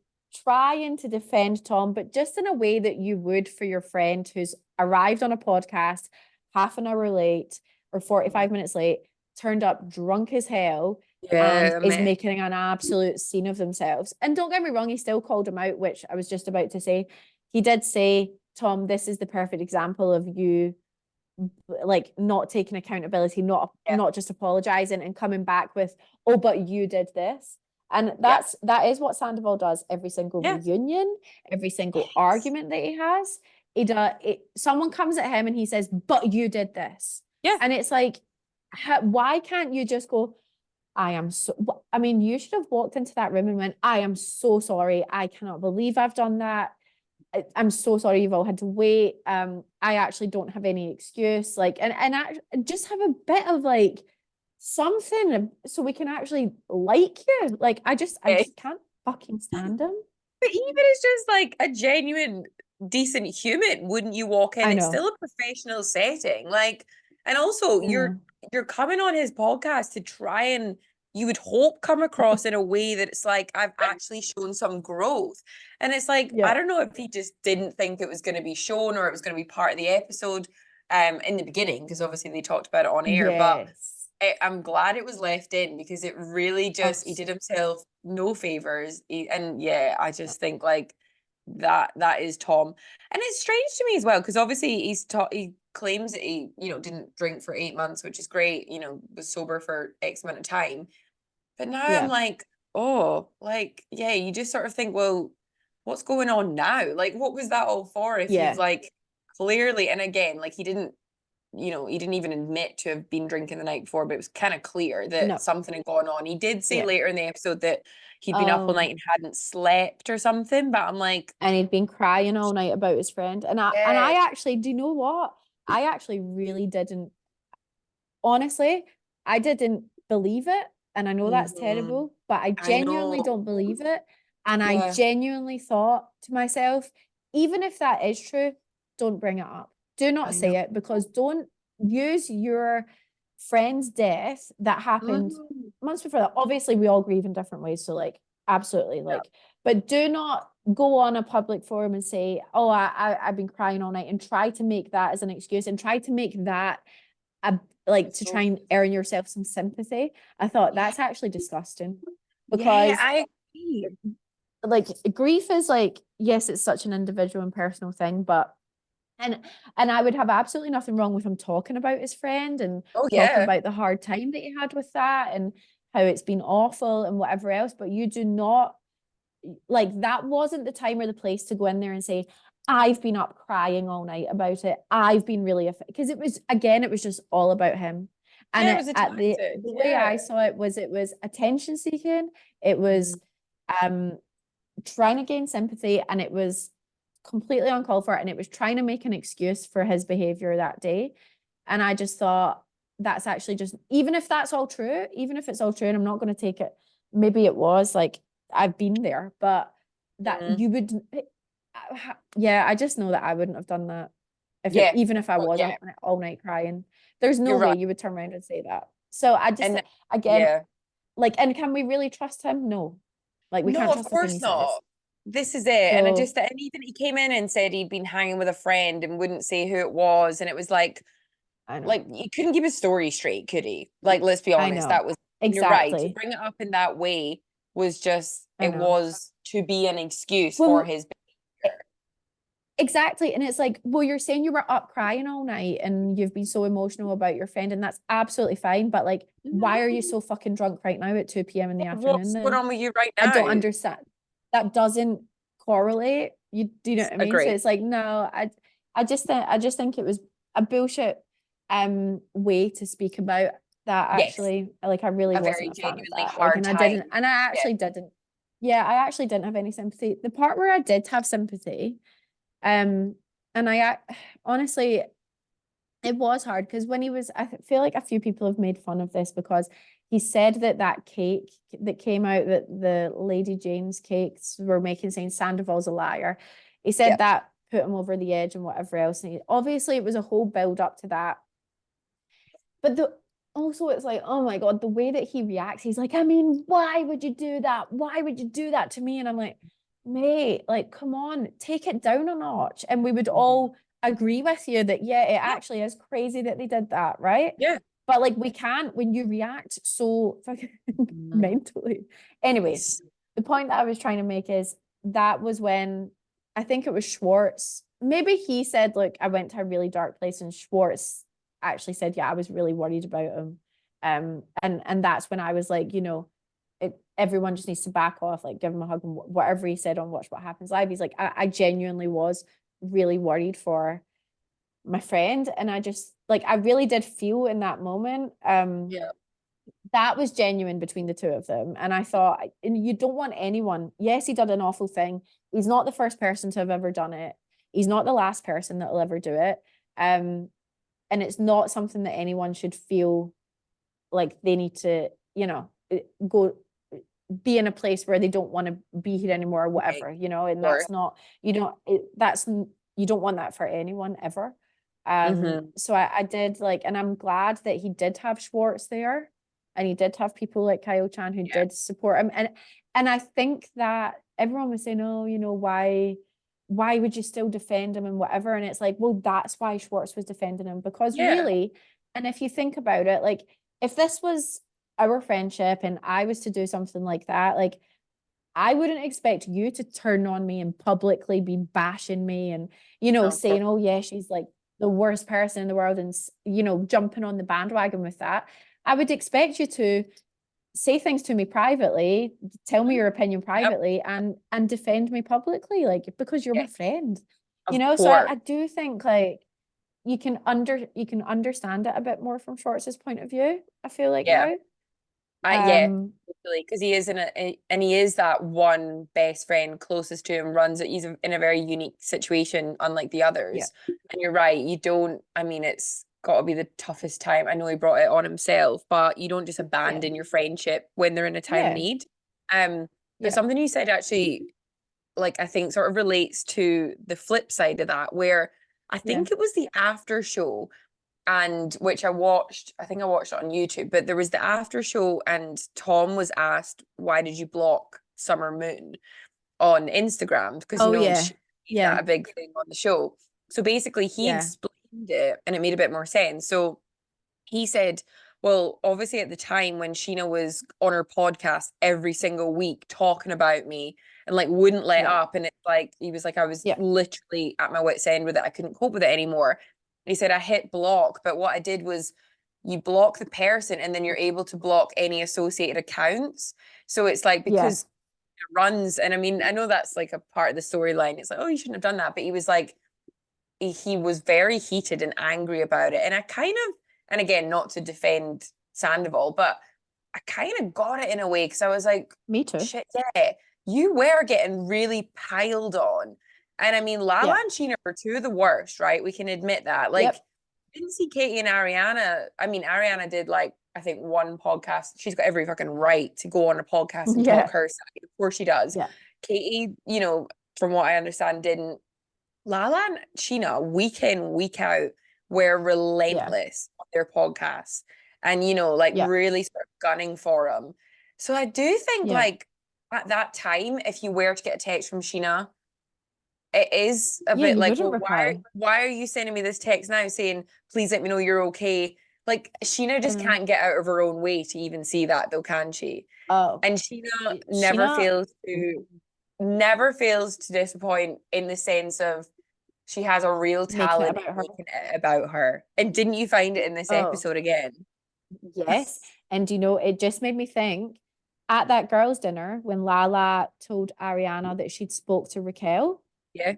Speaker 1: trying to defend Tom, but just in a way that you would for your friend who's arrived on a podcast half an hour late or 45 minutes late, turned up drunk as hell, and
Speaker 2: Yeah,
Speaker 1: is
Speaker 2: man.
Speaker 1: making an absolute scene of themselves. And don't get me wrong, he still called him out, which I was just about to say. He did say, Tom, this is the perfect example of you like not taking accountability,
Speaker 2: Yeah.
Speaker 1: not just apologizing and coming back with, oh, but you did this. And
Speaker 2: Yeah.
Speaker 1: that is what Sandoval does every single
Speaker 2: Yeah.
Speaker 1: reunion, every single
Speaker 2: Yes.
Speaker 1: argument that he has. Someone comes at him and he says, but you did this.
Speaker 2: Yeah.
Speaker 1: And it's like, why can't you just go, I am so, I mean, you should have walked into that room and went, I am so sorry. I cannot believe I've done that. I'm so sorry you've all had to wait. I actually don't have any excuse. Like, and just have a bit of like something so we can actually like you. Like, I
Speaker 2: Yeah.
Speaker 1: just can't fucking stand him.
Speaker 2: But even it's just like a genuine, decent human, wouldn't you walk in?
Speaker 1: I
Speaker 2: It's
Speaker 1: know.
Speaker 2: still a professional setting. Like, and also
Speaker 1: I know.
Speaker 2: you're coming on his podcast to try and you would hope come across in a way that it's like I've actually shown some growth. And it's like, I
Speaker 1: Yeah.
Speaker 2: don't know if he just didn't think it was going to be shown or it was going to be part of the episode in the beginning, because obviously they talked about it on air, but
Speaker 1: Yes.
Speaker 2: I'm glad it was left in because it really
Speaker 1: Oh,
Speaker 2: just he did
Speaker 1: so
Speaker 2: himself no favors. And yeah, I
Speaker 1: no.
Speaker 2: just think like that is Tom. And it's strange to me as well because obviously he claims that he, didn't drink for 8 months, which is great, was sober for X amount of time. But now I'm
Speaker 1: Yeah.
Speaker 2: like, oh, like, yeah, you just sort of think, well, what's going on now? Like, what was that all for if you've
Speaker 1: Yeah.
Speaker 2: like clearly, and again, like he didn't even admit to have been drinking the night before, but it was kind of clear that
Speaker 1: No.
Speaker 2: something had gone on. He did say
Speaker 1: Yeah.
Speaker 2: later in the episode that he'd been up all
Speaker 1: Oh.
Speaker 2: night and hadn't slept or something, but I'm like,
Speaker 1: And he'd been crying all night about his friend. And
Speaker 2: yeah,
Speaker 1: I actually, do you know what? I actually really didn't honestly, I didn't believe it. And I know that's
Speaker 2: mhm,
Speaker 1: terrible, but I
Speaker 2: I
Speaker 1: genuinely
Speaker 2: know.
Speaker 1: don't believe it. And I
Speaker 2: Yeah,
Speaker 1: genuinely thought to myself, even if that is true, don't bring it up. Do not
Speaker 2: I know.
Speaker 1: say it because don't use your friend's death that happened
Speaker 2: Mhm.
Speaker 1: months before that. Obviously, we all grieve in different ways. So, like, absolutely,
Speaker 2: Yeah.
Speaker 1: like, But do not go on a public forum and say, "Oh, I've been crying all night," and try to make that as an excuse and try to make that a like to try
Speaker 2: So
Speaker 1: and earn yourself some sympathy. I thought
Speaker 2: yeah,
Speaker 1: that's actually disgusting
Speaker 2: yeah,
Speaker 1: because
Speaker 2: I agree.
Speaker 1: like grief is like, yes, it's such an individual and personal thing, but and and I would have absolutely nothing wrong with him talking about his friend and
Speaker 2: Oh
Speaker 1: talking
Speaker 2: yeah.
Speaker 1: about the hard time that he had with that and how it's been awful and whatever else, but you do not like that wasn't the time or the place to go in there and say, I've been up crying all night about it. I've been really because it was again, it was just all about him. And
Speaker 2: Yeah, it was a
Speaker 1: at
Speaker 2: tactic.
Speaker 1: the way
Speaker 2: Yeah.
Speaker 1: I saw it was attention seeking. It was
Speaker 2: Mhm.
Speaker 1: um trying to gain sympathy, and it was completely uncalled for, and it was trying to make an excuse for his behavior that day. And I just thought that's actually just, even if that's all true, even if it's all true, and I'm not going to take it, maybe it was like I've been there, but that
Speaker 2: Mhm.
Speaker 1: you would, yeah, I just know that I wouldn't have done that if it,
Speaker 2: Yeah.
Speaker 1: even if I
Speaker 2: Oh
Speaker 1: was
Speaker 2: yeah,
Speaker 1: up all night crying. There's no
Speaker 2: you're
Speaker 1: way
Speaker 2: right.
Speaker 1: you would turn around and say that. So I just,
Speaker 2: And
Speaker 1: again,
Speaker 2: yeah.
Speaker 1: like, and can we really trust him? No, like we
Speaker 2: No,
Speaker 1: can't
Speaker 2: of
Speaker 1: trust a thing
Speaker 2: course
Speaker 1: he says.
Speaker 2: not. This is it. And I
Speaker 1: So
Speaker 2: just, and even he came in and said he'd been hanging with a friend and wouldn't say who it was. And it was
Speaker 1: I know.
Speaker 2: like he couldn't give his story straight, could he? Like, let's be
Speaker 1: I
Speaker 2: honest,
Speaker 1: know.
Speaker 2: that was, and you're right. To
Speaker 1: Exactly.
Speaker 2: bring it up in that way was just,
Speaker 1: I
Speaker 2: it
Speaker 1: know.
Speaker 2: was to be an excuse for
Speaker 1: Well,
Speaker 2: his
Speaker 1: e-
Speaker 2: behavior.
Speaker 1: exactly. And it's like, well, you're saying you were up crying all night and you've been so emotional about your friend, and that's absolutely fine. But like, why are you
Speaker 2: Mhm.
Speaker 1: so fucking drunk right now at 2 p.m. in the afternoon
Speaker 2: What's going
Speaker 1: then?
Speaker 2: on with you right
Speaker 1: I don't
Speaker 2: now?
Speaker 1: understand. That doesn't correlate. You do you know what I mean? So
Speaker 2: Agree.
Speaker 1: it's like, no, I just think it was a bullshit way to speak about that
Speaker 2: Yes.
Speaker 1: actually. Like I really
Speaker 2: A
Speaker 1: wasn't
Speaker 2: very
Speaker 1: a fan of
Speaker 2: genuinely
Speaker 1: that. Like
Speaker 2: hard
Speaker 1: and
Speaker 2: time.
Speaker 1: I
Speaker 2: Yeah.
Speaker 1: actually didn't. Yeah, I actually didn't have any sympathy. The part where I did have sympathy, um, and honestly, it was hard because when he was, feel like a few people have made fun of this because he said that that cake that came out, that the Lady Jane's cakes were making, saying Sandoval's a liar. He said
Speaker 2: Yeah.
Speaker 1: that put him over the edge and whatever else. And obviously, it was a whole build up to that. But also, it's like, oh my God, the way that he reacts, he's like, I mean, why would you do that? Why would you do that to me? And I'm like, mate, like, come on, take it down a notch. And we would
Speaker 2: Mhm.
Speaker 1: all agree with you that, yeah, it
Speaker 2: Yeah.
Speaker 1: actually is crazy that they did that, right?
Speaker 2: Yeah.
Speaker 1: But like, we can't when you react so fucking
Speaker 2: Mhm.
Speaker 1: mentally. Anyway,
Speaker 2: It's
Speaker 1: the point that I was trying to make is that was when I think it was Schwartz. Maybe he said, look, I went to a really dark place, and Schwartz actually said, yeah, I was really worried about him. And that's when I was like, everyone just needs to back off, like give him a hug, and whatever he said on Watch What Happens Live. He's like, I genuinely was really worried for my friend. And I just like I really did feel in that moment.
Speaker 2: yeah.
Speaker 1: That was genuine between the two of them. And I thought, and you don't want anyone. Yes, he did an awful thing. He's not the first person to have ever done it. He's not the last person that will ever do it. Um, and it's not something that anyone should feel like they need to, go be in a place where they don't want to be here anymore or
Speaker 2: Right.
Speaker 1: whatever, and
Speaker 2: Sure.
Speaker 1: that's not, you don't want that for anyone ever.
Speaker 2: Hmm.
Speaker 1: So I did like, and I'm glad that he did have Schwartz there, and he did have people like Kyle Chan who
Speaker 2: Yeah.
Speaker 1: did support him. And I think that everyone was saying, oh, why would you still defend him and whatever? And it's like, well, that's why Schwartz was defending him, because
Speaker 2: Yeah.
Speaker 1: really, and if you think about it, like if this was our friendship and I was to do something like that, like I wouldn't expect you to turn on me and publicly be bashing me and,
Speaker 2: No, of course.
Speaker 1: saying, oh, yeah, she's like the worst person in the world and, jumping on the bandwagon with that. I would expect you to say things to me privately, tell me
Speaker 2: Mhm.
Speaker 1: your opinion
Speaker 2: Yep.
Speaker 1: privately, and defend me publicly, like because you're my
Speaker 2: Yes.
Speaker 1: friend,
Speaker 2: Of
Speaker 1: So
Speaker 2: course.
Speaker 1: I do think like you can understand it a bit more from Schwartz's point of view, I feel like
Speaker 2: Yeah.
Speaker 1: now.
Speaker 2: Yeah,
Speaker 1: Um,
Speaker 2: totally. Because he is and he is that one best friend closest to him, he's in a very unique situation, unlike the
Speaker 1: yeah,
Speaker 2: others. And you're right, you don't, I mean, it's got to be the toughest time. I know he brought it on himself, but you don't just
Speaker 1: yeah,
Speaker 2: abandon your friendship when they're in a time of
Speaker 1: yeah,
Speaker 2: need. But
Speaker 1: yeah,
Speaker 2: something you said actually, like, I think sort of relates to the flip side of that, where I
Speaker 1: yeah.
Speaker 2: think it was the after show and which I watched, I think I watched it on YouTube, but there was the after show and Tom was asked, why did you block Summer Moon? on Instagram because,
Speaker 1: Oh
Speaker 2: she
Speaker 1: yeah.
Speaker 2: made that
Speaker 1: Yeah.
Speaker 2: a big thing on the show. So basically, he
Speaker 1: Yeah.
Speaker 2: explained it and it made a bit more sense. So he said, well, obviously at the time when Sheena was on her podcast every single week talking about me and like wouldn't let
Speaker 1: Yeah.
Speaker 2: up, and it's like he was like, I was
Speaker 1: Yeah.
Speaker 2: literally at my wit's end with it. I couldn't cope with it anymore. And he said I hit block, but what I did was you block the person and then you're able to block any associated accounts. So it's like
Speaker 1: Yeah.
Speaker 2: because it runs, and I mean, I know that's like a part of the storyline. It's like, oh, you shouldn't have done that. But he was like, he was very heated and angry about it. And I kind of, and again, not to defend Sandoval, but I kind of got it in a way because I was like,
Speaker 1: Me too.
Speaker 2: shit, yeah, you were getting really piled on. And I mean, Lala
Speaker 1: Yeah.
Speaker 2: and Sheena are two of the worst, right? We can admit that. Like,
Speaker 1: Yep.
Speaker 2: didn't see Katie and Ariana. I mean, Ariana did like, I think one podcast. She's got every fucking right to go on a podcast and talk
Speaker 1: Yeah.
Speaker 2: her side. Of course she does.
Speaker 1: Yeah.
Speaker 2: Katie, from what I understand, didn't. Lala and Sheena, week in, week out, were
Speaker 1: Yeah.
Speaker 2: relentless on their podcasts and, like
Speaker 1: Yeah.
Speaker 2: really sort of gunning for them. So I do think,
Speaker 1: Yeah.
Speaker 2: like, at that time, if you were to get a text from Sheena, it is a
Speaker 1: Yeah.
Speaker 2: bit
Speaker 1: You
Speaker 2: like,
Speaker 1: wouldn't
Speaker 2: well,
Speaker 1: reply.
Speaker 2: why are you sending me this text now saying, please let me know you're okay? Like, Sheena
Speaker 1: I
Speaker 2: just
Speaker 1: know.
Speaker 2: can't get out of her own way to even see that, though, can she?
Speaker 1: Oh,
Speaker 2: And Sheena
Speaker 1: Sheena.
Speaker 2: never fails to disappoint in the sense of she has a real
Speaker 1: Making it
Speaker 2: talent
Speaker 1: about
Speaker 2: in
Speaker 1: her.
Speaker 2: making it about her. And didn't you find it in this
Speaker 1: Oh,
Speaker 2: episode again?
Speaker 1: yes. And it just made me think at that girls' dinner when Lala told Ariana that she'd spoke to Raquel,
Speaker 2: Yeah.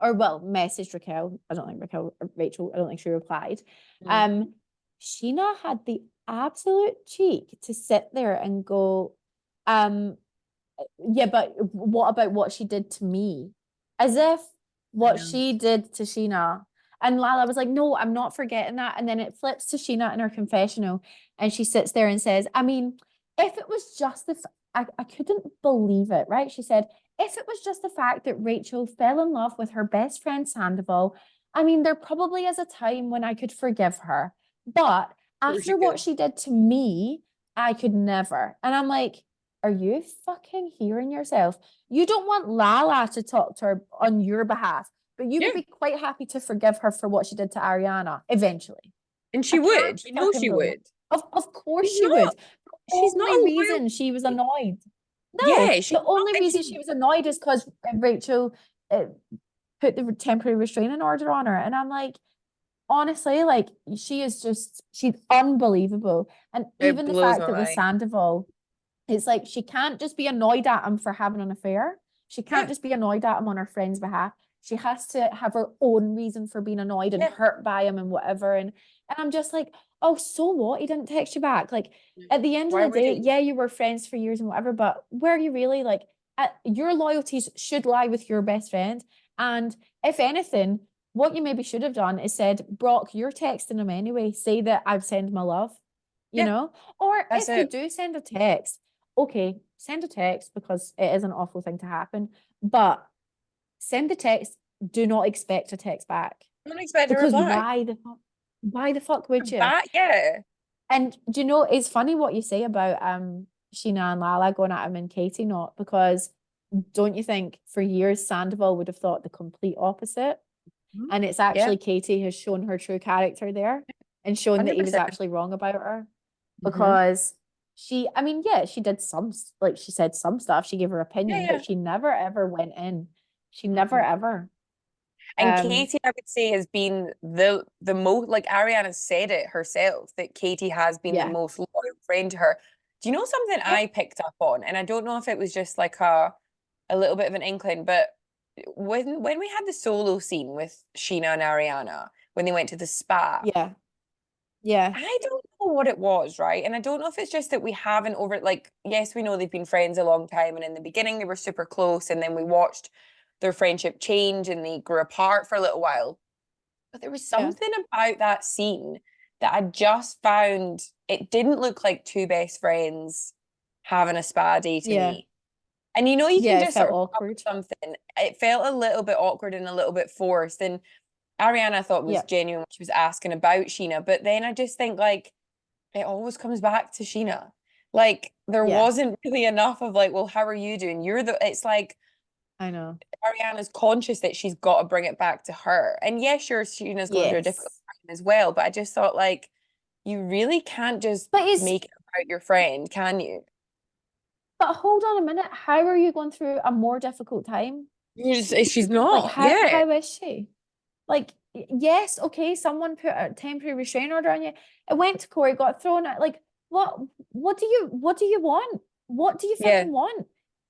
Speaker 1: or well, messaged Raquel. I don't think Rachel, I don't think she replied.
Speaker 2: Mm.
Speaker 1: Um, Sheena had the absolute cheek to sit there and go, um, yeah, but what about what she did to me? As if
Speaker 2: I
Speaker 1: what
Speaker 2: know.
Speaker 1: she did to Sheena. And Lala was like, no, I'm not forgetting that. And then it flips to Sheena in her confessional, and she sits there and says, I mean, if it was just I couldn't believe it, right? She said, if it was just the fact that Rachel fell in love with her best friend Sandoval, I mean, there probably is a time when I could forgive her. But
Speaker 2: Of course you
Speaker 1: after what
Speaker 2: could.
Speaker 1: she did to me, I could never. And I'm like, are you fucking hearing yourself? You don't want Lala to talk to her on your behalf, but you would
Speaker 2: Yeah.
Speaker 1: be quite happy to forgive her for what she did to Ariana eventually.
Speaker 2: And
Speaker 1: I
Speaker 2: she
Speaker 1: can't
Speaker 2: would. You know
Speaker 1: fucking
Speaker 2: she
Speaker 1: believe.
Speaker 2: would.
Speaker 1: Of course
Speaker 2: She's
Speaker 1: she would.
Speaker 2: not.
Speaker 1: The
Speaker 2: She's not
Speaker 1: only
Speaker 2: a
Speaker 1: reason she was
Speaker 2: loyalty.
Speaker 1: annoyed. No,
Speaker 2: Yeah, she's
Speaker 1: the
Speaker 2: not.
Speaker 1: only
Speaker 2: And
Speaker 1: reason she was annoyed is because Rachel uh, put the temporary restraining order on her. And I'm like, honestly, like she's unbelievable. And
Speaker 2: it
Speaker 1: even the
Speaker 2: blows
Speaker 1: fact
Speaker 2: my
Speaker 1: that with
Speaker 2: mind.
Speaker 1: Sandoval, it's like she can't just be annoyed at him for having an affair. She can't
Speaker 2: Yeah.
Speaker 1: just be annoyed at him on her friend's behalf. She has to have her own reason for being annoyed and
Speaker 2: Yeah.
Speaker 1: hurt by him and whatever. And I'm just like, oh, so what? He didn't text you back. Like at the end of
Speaker 2: Why
Speaker 1: the
Speaker 2: would
Speaker 1: day,
Speaker 2: he?
Speaker 1: yeah, you were friends for years and whatever, but were you really like your loyalties should lie with your best friend? And if anything, what you maybe should have done is said, Brock, you're texting him anyway. Say that I've sent my love, you
Speaker 2: Yeah,
Speaker 1: know? Or
Speaker 2: that's
Speaker 1: if you
Speaker 2: it.
Speaker 1: do send a text, okay, send a text because it is an awful thing to happen. But send the text. Do not expect a text back
Speaker 2: I don't expect a
Speaker 1: because
Speaker 2: reply.
Speaker 1: why the fuck would you?
Speaker 2: Back, yeah.
Speaker 1: And do you know it's funny what you say about Sheena and Lala going at him and Katie not because don't you think for years Sandoval would have thought the complete opposite?
Speaker 2: Mhm.
Speaker 1: And it's
Speaker 2: Yeah,
Speaker 1: actually Katie has shown her true character there and shown that he was
Speaker 2: 100%.
Speaker 1: actually wrong about her
Speaker 2: Hmm.
Speaker 1: because I mean, yeah, she did some, like she said some stuff, she gave her
Speaker 2: Yeah,
Speaker 1: opinion,
Speaker 2: yeah.
Speaker 1: but she never ever went in. She never
Speaker 2: Mhm.
Speaker 1: ever.
Speaker 2: And
Speaker 1: Um,
Speaker 2: Katie, I would say, has been the most, like Ariana said it herself, that Katie has been the
Speaker 1: yeah,
Speaker 2: most loyal friend to her. Do you know something
Speaker 1: yeah,
Speaker 2: I picked up on? And I don't know if it was just like a little bit of an inkling, but when we had the solo scene with Sheena and Ariana, when they went to the spa,
Speaker 1: yeah, yeah,
Speaker 2: I don't know what it was, right? And I don't know if it's just that we haven't like, yes, we know they've been friends a long time, and in the beginning they were super close, and then we watched their friendship change and they grew apart for a little while. But there was
Speaker 1: yeah,
Speaker 2: something about that scene that I just found it didn't look like two best friends having a spa day to
Speaker 1: yeah,
Speaker 2: me. And you can
Speaker 1: yeah. It
Speaker 2: just
Speaker 1: felt
Speaker 2: sort of pick up
Speaker 1: awkward.
Speaker 2: something. It felt a little bit awkward and a little bit forced. And Ariana I thought was
Speaker 1: Yeah,
Speaker 2: genuine when she was asking about Sheena. But then I just think like it always comes back to Sheena. Like there
Speaker 1: yeah,
Speaker 2: wasn't really enough of like, well, how are you doing? It's like,
Speaker 1: I know.
Speaker 2: Ariana's conscious that she's got to bring it back to her. And yes, sure, Sheena's going through a difficult
Speaker 1: Yes.
Speaker 2: time as well. But I just thought, like, you really can't just
Speaker 1: But it's
Speaker 2: make it about your friend, can you?
Speaker 1: but hold on a minute. How are you going through a more difficult time?
Speaker 2: She's
Speaker 1: Like
Speaker 2: not. Yeah.
Speaker 1: how is she? Like, yes, okay, someone put a temporary restraining order on you. It went to court, got thrown out. Like, what what do you want? What do you
Speaker 2: Yeah.
Speaker 1: fucking want?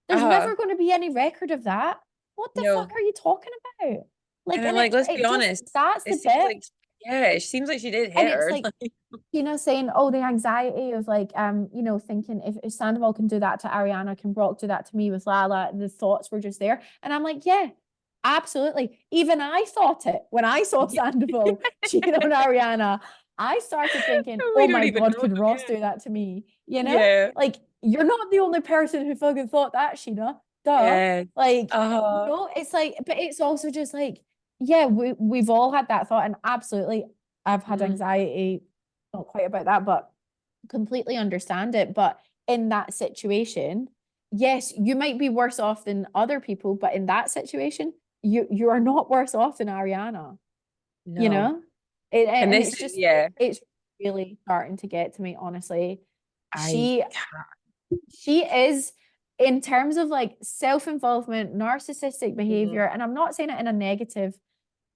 Speaker 1: There's
Speaker 2: Uh-huh.
Speaker 1: never going to be any record of that. What the fuck
Speaker 2: No.
Speaker 1: are you talking about?
Speaker 2: And
Speaker 1: Like,
Speaker 2: I'm
Speaker 1: and
Speaker 2: like, let's be
Speaker 1: it just
Speaker 2: honest.
Speaker 1: that's
Speaker 2: It
Speaker 1: the
Speaker 2: seems
Speaker 1: bit.
Speaker 2: like, yeah, it seems like she did
Speaker 1: And
Speaker 2: hit
Speaker 1: it's
Speaker 2: her.
Speaker 1: like, saying, oh, the anxiety of like, thinking if Sandoval can do that to Ariana, can Brock do that to me with Lala? The thoughts were just there. And I'm like, yeah, absolutely. Even I thought it when I saw
Speaker 2: Yeah.
Speaker 1: Sandoval cheating on Ariana. I started thinking,
Speaker 2: We
Speaker 1: oh
Speaker 2: don't
Speaker 1: my
Speaker 2: even
Speaker 1: God,
Speaker 2: know
Speaker 1: could
Speaker 2: them
Speaker 1: Ross
Speaker 2: yet.
Speaker 1: do that to me? You know?
Speaker 2: Yeah.
Speaker 1: Like, you're not the only person who fucking thought that, Sheena. Duh.
Speaker 2: Yeah.
Speaker 1: Like,
Speaker 2: Uh-huh.
Speaker 1: it's like, but it's also just like, yeah, we've all had that thought, and absolutely, I've had
Speaker 2: Mm.
Speaker 1: anxiety, not quite about that, but completely understand it. But in that situation, yes, you might be worse off than other people, but in that situation, you are not worse off than Ariana, you
Speaker 2: No.
Speaker 1: know?
Speaker 2: And
Speaker 1: And
Speaker 2: this
Speaker 1: it's
Speaker 2: is,
Speaker 1: just
Speaker 2: yeah,
Speaker 1: it's really starting to get to me, honestly.
Speaker 2: I
Speaker 1: She
Speaker 2: can't.
Speaker 1: she is in terms of like self-involvement, narcissistic
Speaker 2: Mhm.
Speaker 1: behavior, and I'm not saying it in a negative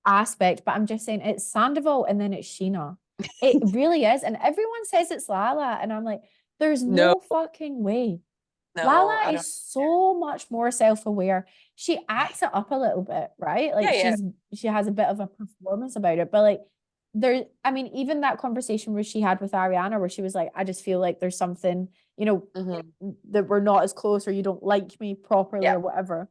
Speaker 1: aspect, but I'm just saying it's Sandoval and then it's Sheena. It really is. And everyone says it's Lala. And I'm like, there's
Speaker 2: No,
Speaker 1: no fucking way.
Speaker 2: no,
Speaker 1: Lala
Speaker 2: I
Speaker 1: is
Speaker 2: don't.
Speaker 1: so much more self-aware. She acts it up a little bit, right? Like
Speaker 2: Yeah, yeah.
Speaker 1: she has a bit of a performance about it. But like I mean, even that conversation where she had with Ariana, where she was like, I just feel like there's something,
Speaker 2: Hmm.
Speaker 1: that we're not as close or you don't like me properly
Speaker 2: Yeah.
Speaker 1: or whatever.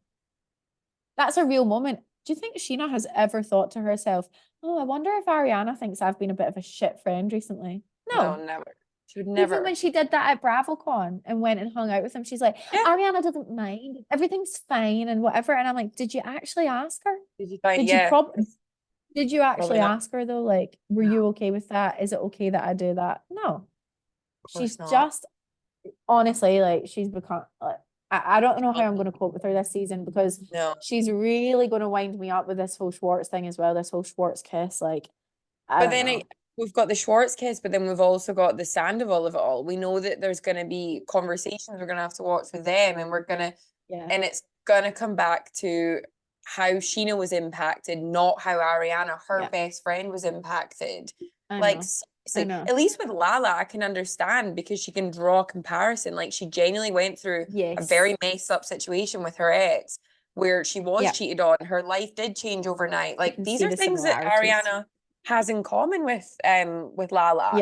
Speaker 1: That's a real moment. Do you think Sheena has ever thought to herself, oh, I wonder if Ariana thinks I've been a bit of a shit friend recently?
Speaker 2: No,
Speaker 1: No.
Speaker 2: never. She would
Speaker 1: Even
Speaker 2: never.
Speaker 1: when she did that at BravoCon and went and hung out with him, she's like,
Speaker 2: Yeah.
Speaker 1: Ariana doesn't mind. Everything's fine and whatever. And I'm like, did you actually ask her?
Speaker 2: Did you find?
Speaker 1: Did you
Speaker 2: Yeah.
Speaker 1: prob did you
Speaker 2: Probably
Speaker 1: actually
Speaker 2: not.
Speaker 1: ask her though? Like, were
Speaker 2: No,
Speaker 1: you okay with that? Is it okay that I do that? No.
Speaker 2: of
Speaker 1: She's
Speaker 2: course not.
Speaker 1: just honestly, like she's become like I don't know how I'm
Speaker 2: Um,
Speaker 1: going to cope with her this season because
Speaker 2: No.
Speaker 1: she's really going to wind me up with this whole Schwartz thing as well, this whole Schwartz kiss. Like, I
Speaker 2: But
Speaker 1: don't
Speaker 2: then
Speaker 1: know.
Speaker 2: we've got the Schwartz kiss, but then we've also got the Sandoval of it all. We know that there's going to be conversations we're going to have to watch with them, and
Speaker 1: Yeah,
Speaker 2: and it's going to come back to how Sheena was impacted, not how Ariana, her
Speaker 1: yeah,
Speaker 2: best friend, was impacted.
Speaker 1: I
Speaker 2: Like,
Speaker 1: know. I
Speaker 2: seriously,
Speaker 1: know.
Speaker 2: at least with Lala, I can understand because she can draw a comparison. Like, she genuinely went through a
Speaker 1: Yes.
Speaker 2: very messed up situation with her ex where she was
Speaker 1: Yeah.
Speaker 2: cheated on. Her life did change overnight.
Speaker 1: You
Speaker 2: Like,
Speaker 1: can
Speaker 2: these
Speaker 1: see
Speaker 2: are
Speaker 1: the
Speaker 2: things that
Speaker 1: similarities.
Speaker 2: Ariana has in common with Lala.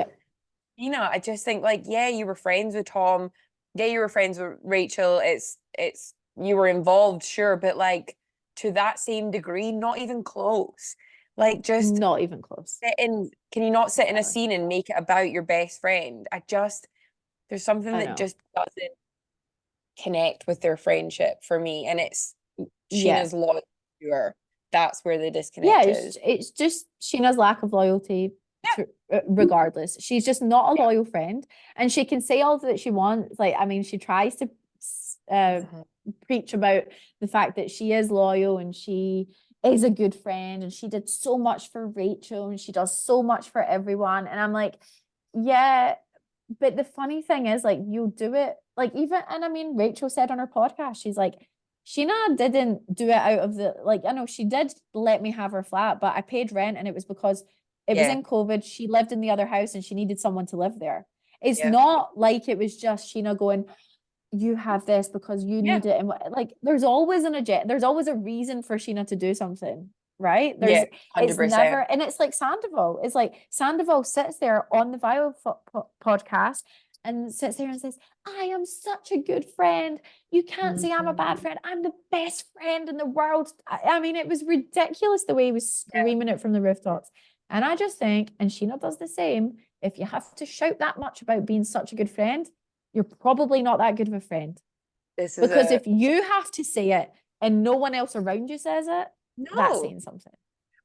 Speaker 1: Yeah.
Speaker 2: I just think like, yeah, you were friends with Tom. Yeah, you were friends with Rachel. It's you were involved, sure, but like to that same degree, not even close. Like just
Speaker 1: Not even close.
Speaker 2: can you not sit in a
Speaker 1: Exactly.
Speaker 2: scene and make it about your best friend? There's something
Speaker 1: I
Speaker 2: that
Speaker 1: know.
Speaker 2: just doesn't connect with their friendship for me. And it's
Speaker 1: Yeah.
Speaker 2: Sheena's loyalty to her. That's where the
Speaker 1: Yeah,
Speaker 2: disconnect is.
Speaker 1: it's just Sheena's lack of loyalty
Speaker 2: Yeah.
Speaker 1: to regardless. She's just not a loyal friend, and she can say all that she wants. Like, I mean, she tries to uh,
Speaker 2: Mhm.
Speaker 1: preach about the fact that she is loyal and she is a good friend and she did so much for Rachel and she does so much for everyone. And I'm like, yeah, but the funny thing is, like, you'll do it, like, even, and I mean, Rachel said on her podcast, she's like, Sheena didn't do it out of the, like, I know she did let me have her flat, but I paid rent and it was because it was
Speaker 2: Yeah.
Speaker 1: in COVID. She lived in the other house and she needed someone to live there. It's
Speaker 2: Yeah.
Speaker 1: not like it was just Sheena going, you have this because you
Speaker 2: Yeah.
Speaker 1: need it. And like, there's always an agenda, there's always a reason for Sheena to do something, right?
Speaker 2: Yeah.
Speaker 1: It's
Speaker 2: 100%.
Speaker 1: never, and it's like Sandoval. It's like Sandoval sits there on the Viall podcast and sits there and says, I am such a good friend. You can't say I'm a bad
Speaker 2: Mhm.
Speaker 1: friend. I'm the best friend in the world. I mean, it was ridiculous the way he was screaming it from the rooftops. And I just think, and Sheena does the same, if you have to shout that much about being such a good friend, you're probably not that good of a friend.
Speaker 2: This is
Speaker 1: Because
Speaker 2: a
Speaker 1: if you have to say it and no one else around you says it, that's
Speaker 2: no.
Speaker 1: saying something.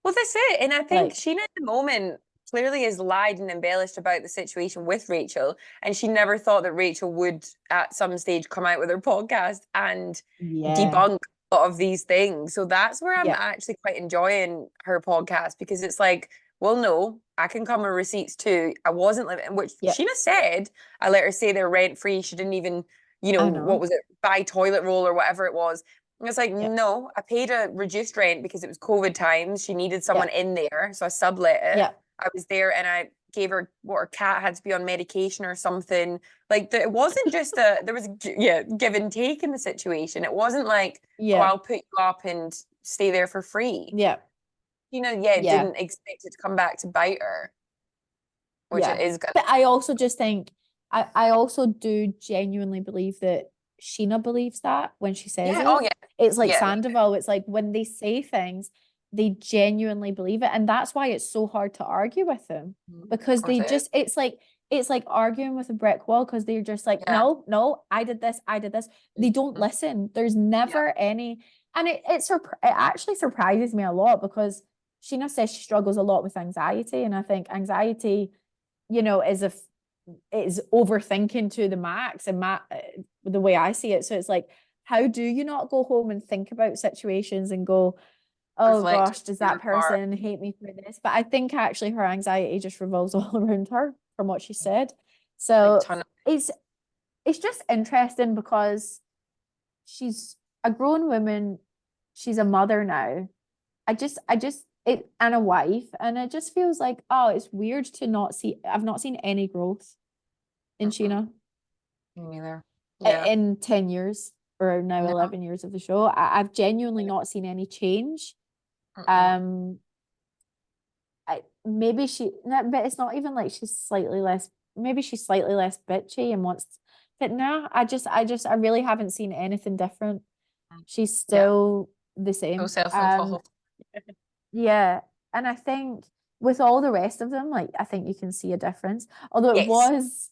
Speaker 2: Well, that's it. And I think
Speaker 1: Like,
Speaker 2: Sheena at the moment clearly has lied and embellished about the situation with Rachel. And she never thought that Rachel would at some stage come out with her podcast and
Speaker 1: yeah,
Speaker 2: debunk lot of these things. So that's where I'm
Speaker 1: Yeah.
Speaker 2: actually quite enjoying her podcast, because it's like, well, no, I can come with receipts too. I wasn't living, which
Speaker 1: Yeah.
Speaker 2: Sheena said, I let her say they're rent free. She didn't even,
Speaker 1: I
Speaker 2: what
Speaker 1: know.
Speaker 2: was it, buy toilet roll or whatever it was. And it's like,
Speaker 1: Yeah.
Speaker 2: no, I paid a reduced rent because it was COVID times. She needed
Speaker 1: Yeah.
Speaker 2: someone in there. So I sublet it.
Speaker 1: Yeah.
Speaker 2: I was there and I gave her what her cat had to be on medication or something. Like it wasn't just there was yeah, give and take in the situation. It wasn't like, oh,
Speaker 1: Yeah.
Speaker 2: I'll put you up and stay there for free.
Speaker 1: Yeah.
Speaker 2: Yeah,
Speaker 1: Yeah.
Speaker 2: didn't expect it to come back to bite her, which it
Speaker 1: Yeah.
Speaker 2: is gonna.
Speaker 1: But I also just think I also do genuinely believe that Sheena believes that when she says
Speaker 2: Yeah, oh
Speaker 1: it.
Speaker 2: yeah,
Speaker 1: It's like
Speaker 2: yeah,
Speaker 1: Sandoval. It's like when they say things, they genuinely believe it. And that's why it's so hard to argue with them.
Speaker 2: of
Speaker 1: Because
Speaker 2: course
Speaker 1: they
Speaker 2: it is.
Speaker 1: just it's like arguing with a brick wall because they're just like,
Speaker 2: Yeah,
Speaker 1: no, no, I did this, I did this. They don't
Speaker 2: mhm,
Speaker 1: listen. There's
Speaker 2: yeah,
Speaker 1: never any, and it actually surprises me a lot because Sheena says she struggles a lot with anxiety. And I think anxiety, is is overthinking to the max and the way I see it. So it's like, how do you not go home and think about situations and go, oh
Speaker 2: reflect
Speaker 1: gosh, does
Speaker 2: on your
Speaker 1: that
Speaker 2: part.
Speaker 1: person hate me for this? But I think actually her anxiety just revolves all around her from what she said.
Speaker 2: Like
Speaker 1: So
Speaker 2: ton of
Speaker 1: it's it's just interesting because she's a grown woman, she's a mother now. I just it and a wife, and it just feels like, oh, it's weird to not see I've not seen any growth in
Speaker 2: mm-mm,
Speaker 1: Sheena
Speaker 2: me neither. Yeah,
Speaker 1: in 10 years or now
Speaker 2: no,
Speaker 1: 11 years of the show. I've genuinely not seen any change.
Speaker 2: mm-mm.
Speaker 1: Um, maybe no, but it's not even like maybe she's slightly less bitchy and wants, but no, I really haven't seen anything different. She's
Speaker 2: Yeah,
Speaker 1: still the
Speaker 2: so
Speaker 1: same.
Speaker 2: self-involved.
Speaker 1: Yeah. And I think with all the rest of them, like, I think you can see a difference. Although it
Speaker 2: Yes.
Speaker 1: was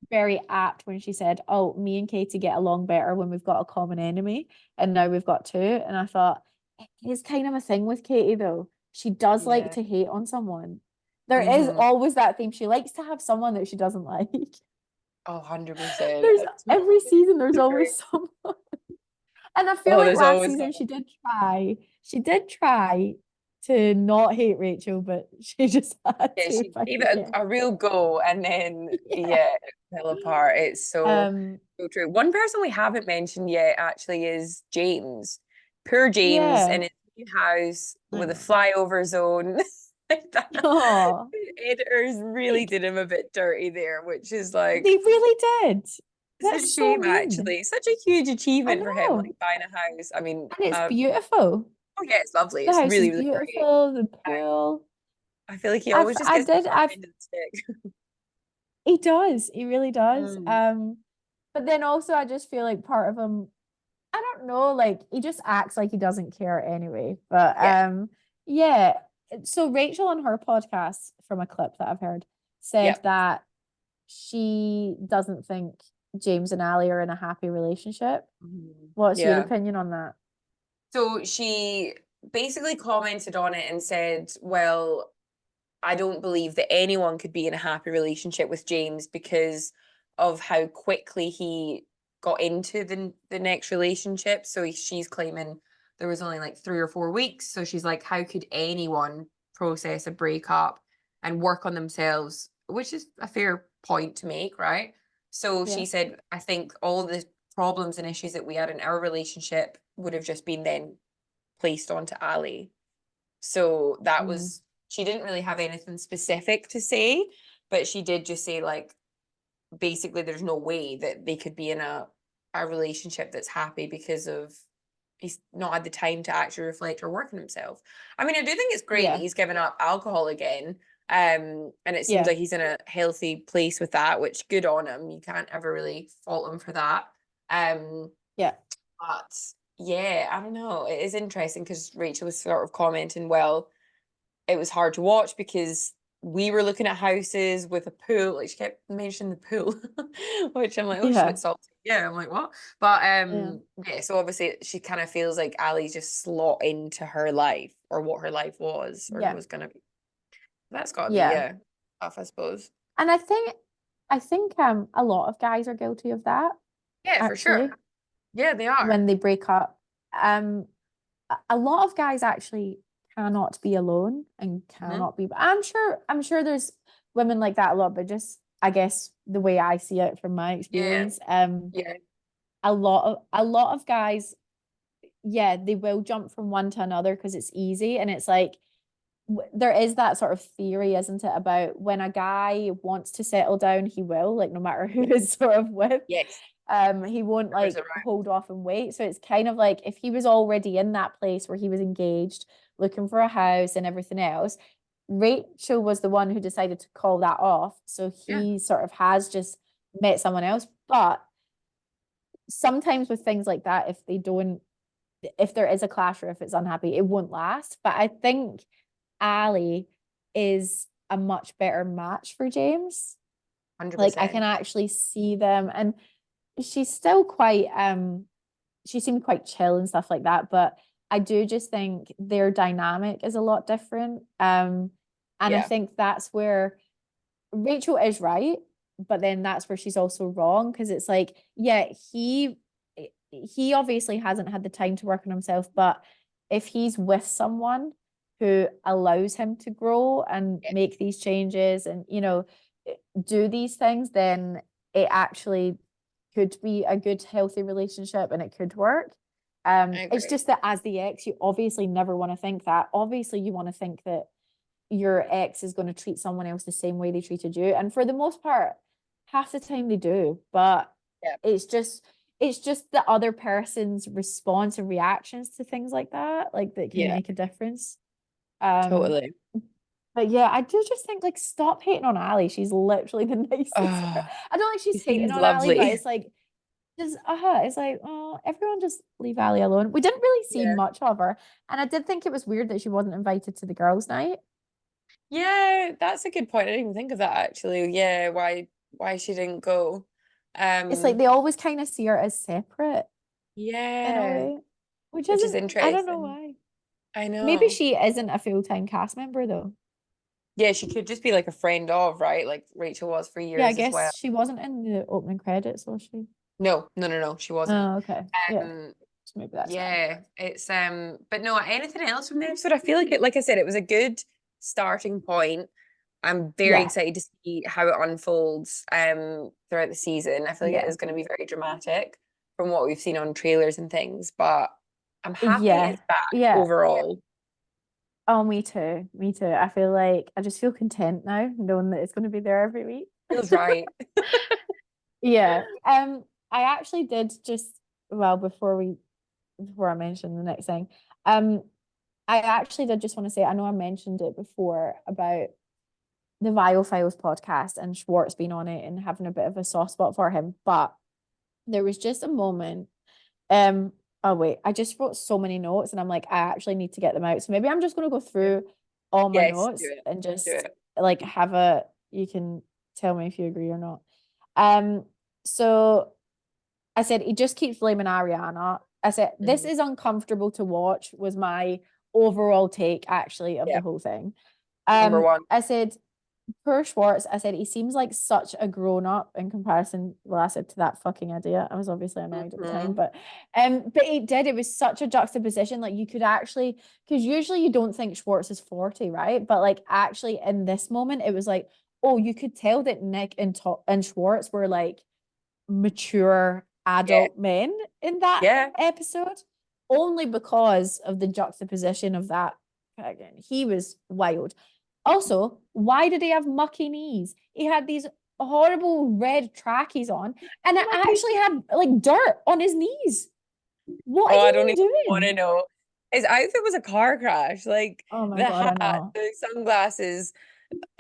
Speaker 1: very apt when she said, oh, me and Katie get along better when we've got a common enemy. And now we've got two. And I thought, it is kind of a thing with Katie, though. She does like
Speaker 2: Yeah.
Speaker 1: to hate on someone. There is
Speaker 2: Mm-hmm.
Speaker 1: always that theme. She likes to have someone that she doesn't like.
Speaker 2: Oh, 100%.
Speaker 1: There's
Speaker 2: I
Speaker 1: every
Speaker 2: totally
Speaker 1: season, there's
Speaker 2: agree.
Speaker 1: always someone. And I feel
Speaker 2: Oh,
Speaker 1: like
Speaker 2: there's
Speaker 1: last
Speaker 2: always
Speaker 1: season
Speaker 2: someone.
Speaker 1: she did try to not hate Rachel, but she just had
Speaker 2: Yeah,
Speaker 1: to
Speaker 2: she
Speaker 1: fight
Speaker 2: gave it
Speaker 1: again.
Speaker 2: a real go, and then
Speaker 1: Yeah.
Speaker 2: yeah, it fell apart. It's so
Speaker 1: Um,
Speaker 2: so true. One person we haven't mentioned yet actually is James. Poor James in
Speaker 1: yeah,
Speaker 2: his new house
Speaker 1: I
Speaker 2: with a
Speaker 1: know.
Speaker 2: flyover zone. Like that.
Speaker 1: Oh,
Speaker 2: Editors really
Speaker 1: like
Speaker 2: did him a bit dirty there, which is like
Speaker 1: they really did.
Speaker 2: it's a
Speaker 1: That's so
Speaker 2: shame
Speaker 1: mean.
Speaker 2: actually. Such a huge
Speaker 1: I
Speaker 2: achievement for him,
Speaker 1: know.
Speaker 2: like buying a house. I mean,
Speaker 1: And it's beautiful.
Speaker 2: oh yeah, it's lovely.
Speaker 1: The
Speaker 2: It's
Speaker 1: house is
Speaker 2: really, really great.
Speaker 1: beautiful, the
Speaker 2: Um,
Speaker 1: pool.
Speaker 2: I feel like he always just gets the sharp end of the stick.
Speaker 1: He does. He really does.
Speaker 2: Mm.
Speaker 1: But then also I just feel like part of him, I don't know, like he just acts like he doesn't care anyway. But
Speaker 2: Yeah.
Speaker 1: yeah. So Rachel on her podcast, from a clip that I've heard, said
Speaker 2: Yeah.
Speaker 1: that she doesn't think James and Ali are in a happy relationship.
Speaker 2: Mhm.
Speaker 1: What's your
Speaker 2: Yeah.
Speaker 1: opinion on that?
Speaker 2: So she basically commented on it and said, well, I don't believe that anyone could be in a happy relationship with James because of how quickly he got into the next relationship. So she's claiming there was only like 3 or 4 weeks. So she's like, how could anyone process a breakup and work on themselves? Which is a fair point to make, right? So
Speaker 1: Yeah.
Speaker 2: she said, I think all the problems and issues that we had in our relationship would have just been then placed onto Ali. So that
Speaker 1: Mm.
Speaker 2: was, she didn't really have anything specific to say, but she did just say, like, basically, there's no way that they could be in a relationship that's happy because of he's not had the time to actually reflect or work on himself. I mean, I do think it's great that
Speaker 1: Yeah.
Speaker 2: he's given up alcohol again. And it seems
Speaker 1: Yeah.
Speaker 2: like he's in a healthy place with that, which good on him. You can't ever really fault him for that. Um,
Speaker 1: Yeah.
Speaker 2: but yeah, I don't know. It is interesting because Rachel was sort of commenting, well, it was hard to watch because we were looking at houses with a pool. Like she kept mentioning the pool, which I'm like, oh, she's a bit
Speaker 1: Yeah.
Speaker 2: salty. Yeah, I'm like, what? But
Speaker 1: Yeah.
Speaker 2: yeah. So obviously, she kind of feels like Ali's just slot into her life or what her life was or
Speaker 1: Yeah.
Speaker 2: was gonna be. That's got to be
Speaker 1: Yeah.
Speaker 2: yeah, tough, I suppose.
Speaker 1: And I think a lot of guys are guilty of that,
Speaker 2: Yeah, for sure.
Speaker 1: actually,
Speaker 2: Yeah, they are.
Speaker 1: when they break up. um a lot of guys actually cannot be alone and
Speaker 2: Hmm.
Speaker 1: cannot be. I'm sure there's women like that a lot, but just I guess the way I see it from my
Speaker 2: Yeah,
Speaker 1: experience,
Speaker 2: yeah,
Speaker 1: a lot of guys, yeah, they will jump from one to another because it's easy, and it's like there is that sort of theory, isn't it, about when a guy wants to settle down, he will, like no matter who he's sort of with.
Speaker 2: yes.
Speaker 1: He won't
Speaker 2: There was
Speaker 1: like hold off and wait. So it's kind of like if he was already in that place where he was engaged, looking for a house and everything else, Rachel was the one who decided to call that off. So
Speaker 2: Yeah,
Speaker 1: he sort of has just met someone else. But sometimes with things like that, if there is a clash or if it's unhappy, it won't last. But I think Ali is a much better match for James. Like I can
Speaker 2: 100%.
Speaker 1: actually see them, and she's still quite she seemed quite chill and stuff like that, but I do just think their dynamic is a lot different. And I
Speaker 2: Yeah,
Speaker 1: think that's where Rachel is right, but then that's where she's also wrong because it's like, yeah, he obviously hasn't had the time to work on himself, but if he's with someone who allows him to grow and
Speaker 2: yeah,
Speaker 1: make these changes and do these things, then it actually could be a good healthy relationship and it could work.
Speaker 2: I
Speaker 1: It's
Speaker 2: agree.
Speaker 1: just that as the ex, you obviously never want to think that. Obviously, you want to think that your ex is going to treat someone else the same way they treated you. And for the most part, half the time they do. But
Speaker 2: Yeah,
Speaker 1: it's just it's just the other person's response and reactions to things like that, like that can
Speaker 2: yeah,
Speaker 1: make a difference. Um,
Speaker 2: totally.
Speaker 1: but yeah, I do just think like stop hating on Ali. She's literally the nicest.
Speaker 2: Oh,
Speaker 1: I don't think
Speaker 2: he
Speaker 1: she's hating
Speaker 2: seems
Speaker 1: on Ali, but
Speaker 2: lovely.
Speaker 1: it's like just it's like, oh, everyone just leave Ali alone. We didn't really see
Speaker 2: Yeah.
Speaker 1: much of her. And I did think it was weird that she wasn't invited to the girls' night.
Speaker 2: Yeah, that's a good point. I didn't even think of that actually. Yeah, why she didn't go.
Speaker 1: It's like
Speaker 2: Um,
Speaker 1: they always kind of see her as separate in a
Speaker 2: yeah,
Speaker 1: way, which
Speaker 2: which is
Speaker 1: isn't, I don't know
Speaker 2: interesting.
Speaker 1: why.
Speaker 2: I
Speaker 1: Maybe
Speaker 2: know.
Speaker 1: she isn't a full-time cast member though.
Speaker 2: Yeah, she could just be like a friend of, right? Like Rachel was for
Speaker 1: Yeah, I
Speaker 2: years as well.
Speaker 1: guess she wasn't in the opening credits, was she?
Speaker 2: No, no, no, no, she wasn't.
Speaker 1: Oh, okay. Yeah.
Speaker 2: Um,
Speaker 1: So maybe that's why.
Speaker 2: yeah, it's but no, anything else from the episode? I feel like it, like I said, it was a good starting point. I'm very
Speaker 1: Yeah.
Speaker 2: excited to see how it unfolds throughout the season. I feel like it
Speaker 1: Yeah.
Speaker 2: is going to be very dramatic from what we've seen on trailers and things, but I'm happy
Speaker 1: Yeah.
Speaker 2: it's back
Speaker 1: Yeah.
Speaker 2: overall.
Speaker 1: Oh, me too. Me too. I feel like I just feel content now knowing that it's going to be there every week.
Speaker 2: Feels right.
Speaker 1: Yeah. I actually did just well before I mention the next thing. Um, I actually did just want to say I know I mentioned it before about the Viall Files podcast and Schwartz being on it and having a bit of a soft spot for him, but there was just a moment. Oh wait, I just wrote so many notes and I'm like, I actually need to get them out. So maybe I'm just gonna go
Speaker 2: Yeah.
Speaker 1: through all my
Speaker 2: Yes, do
Speaker 1: notes
Speaker 2: it.
Speaker 1: and
Speaker 2: Do
Speaker 1: just
Speaker 2: it.
Speaker 1: like you can tell me if you agree or not. So I said he just keeps blaming Ariana. I said this
Speaker 2: Mhm.
Speaker 1: is uncomfortable to watch was my overall take actually of
Speaker 2: Yeah.
Speaker 1: the whole thing.
Speaker 2: Number one.
Speaker 1: I said poor Schwartz, I said he seems like such a grown up in comparison. Well, I said to that fucking idiot. I was obviously annoyed at the time,
Speaker 2: Hmm.
Speaker 1: but it did. It was such a juxtaposition. Like you could actually, because usually you don't think Schwartz is 40, right? But like actually in this moment, it was like, oh, you could tell that Nick and Schwartz were like mature
Speaker 2: Yeah.
Speaker 1: adult men in that
Speaker 2: Yeah.
Speaker 1: episode, only because of the juxtaposition of that. Again, he was wild. Also, why did he have mucky knees? He had these horrible red trackies on, and
Speaker 2: Oh
Speaker 1: it
Speaker 2: my
Speaker 1: actually
Speaker 2: goodness.
Speaker 1: had like dirt on his knees. What
Speaker 2: Oh,
Speaker 1: are
Speaker 2: I don't
Speaker 1: you
Speaker 2: even
Speaker 1: even
Speaker 2: want to
Speaker 1: doing?
Speaker 2: know. His outfit was a car crash. Like
Speaker 1: Oh my
Speaker 2: the
Speaker 1: God, I
Speaker 2: hat,
Speaker 1: know.
Speaker 2: the sunglasses,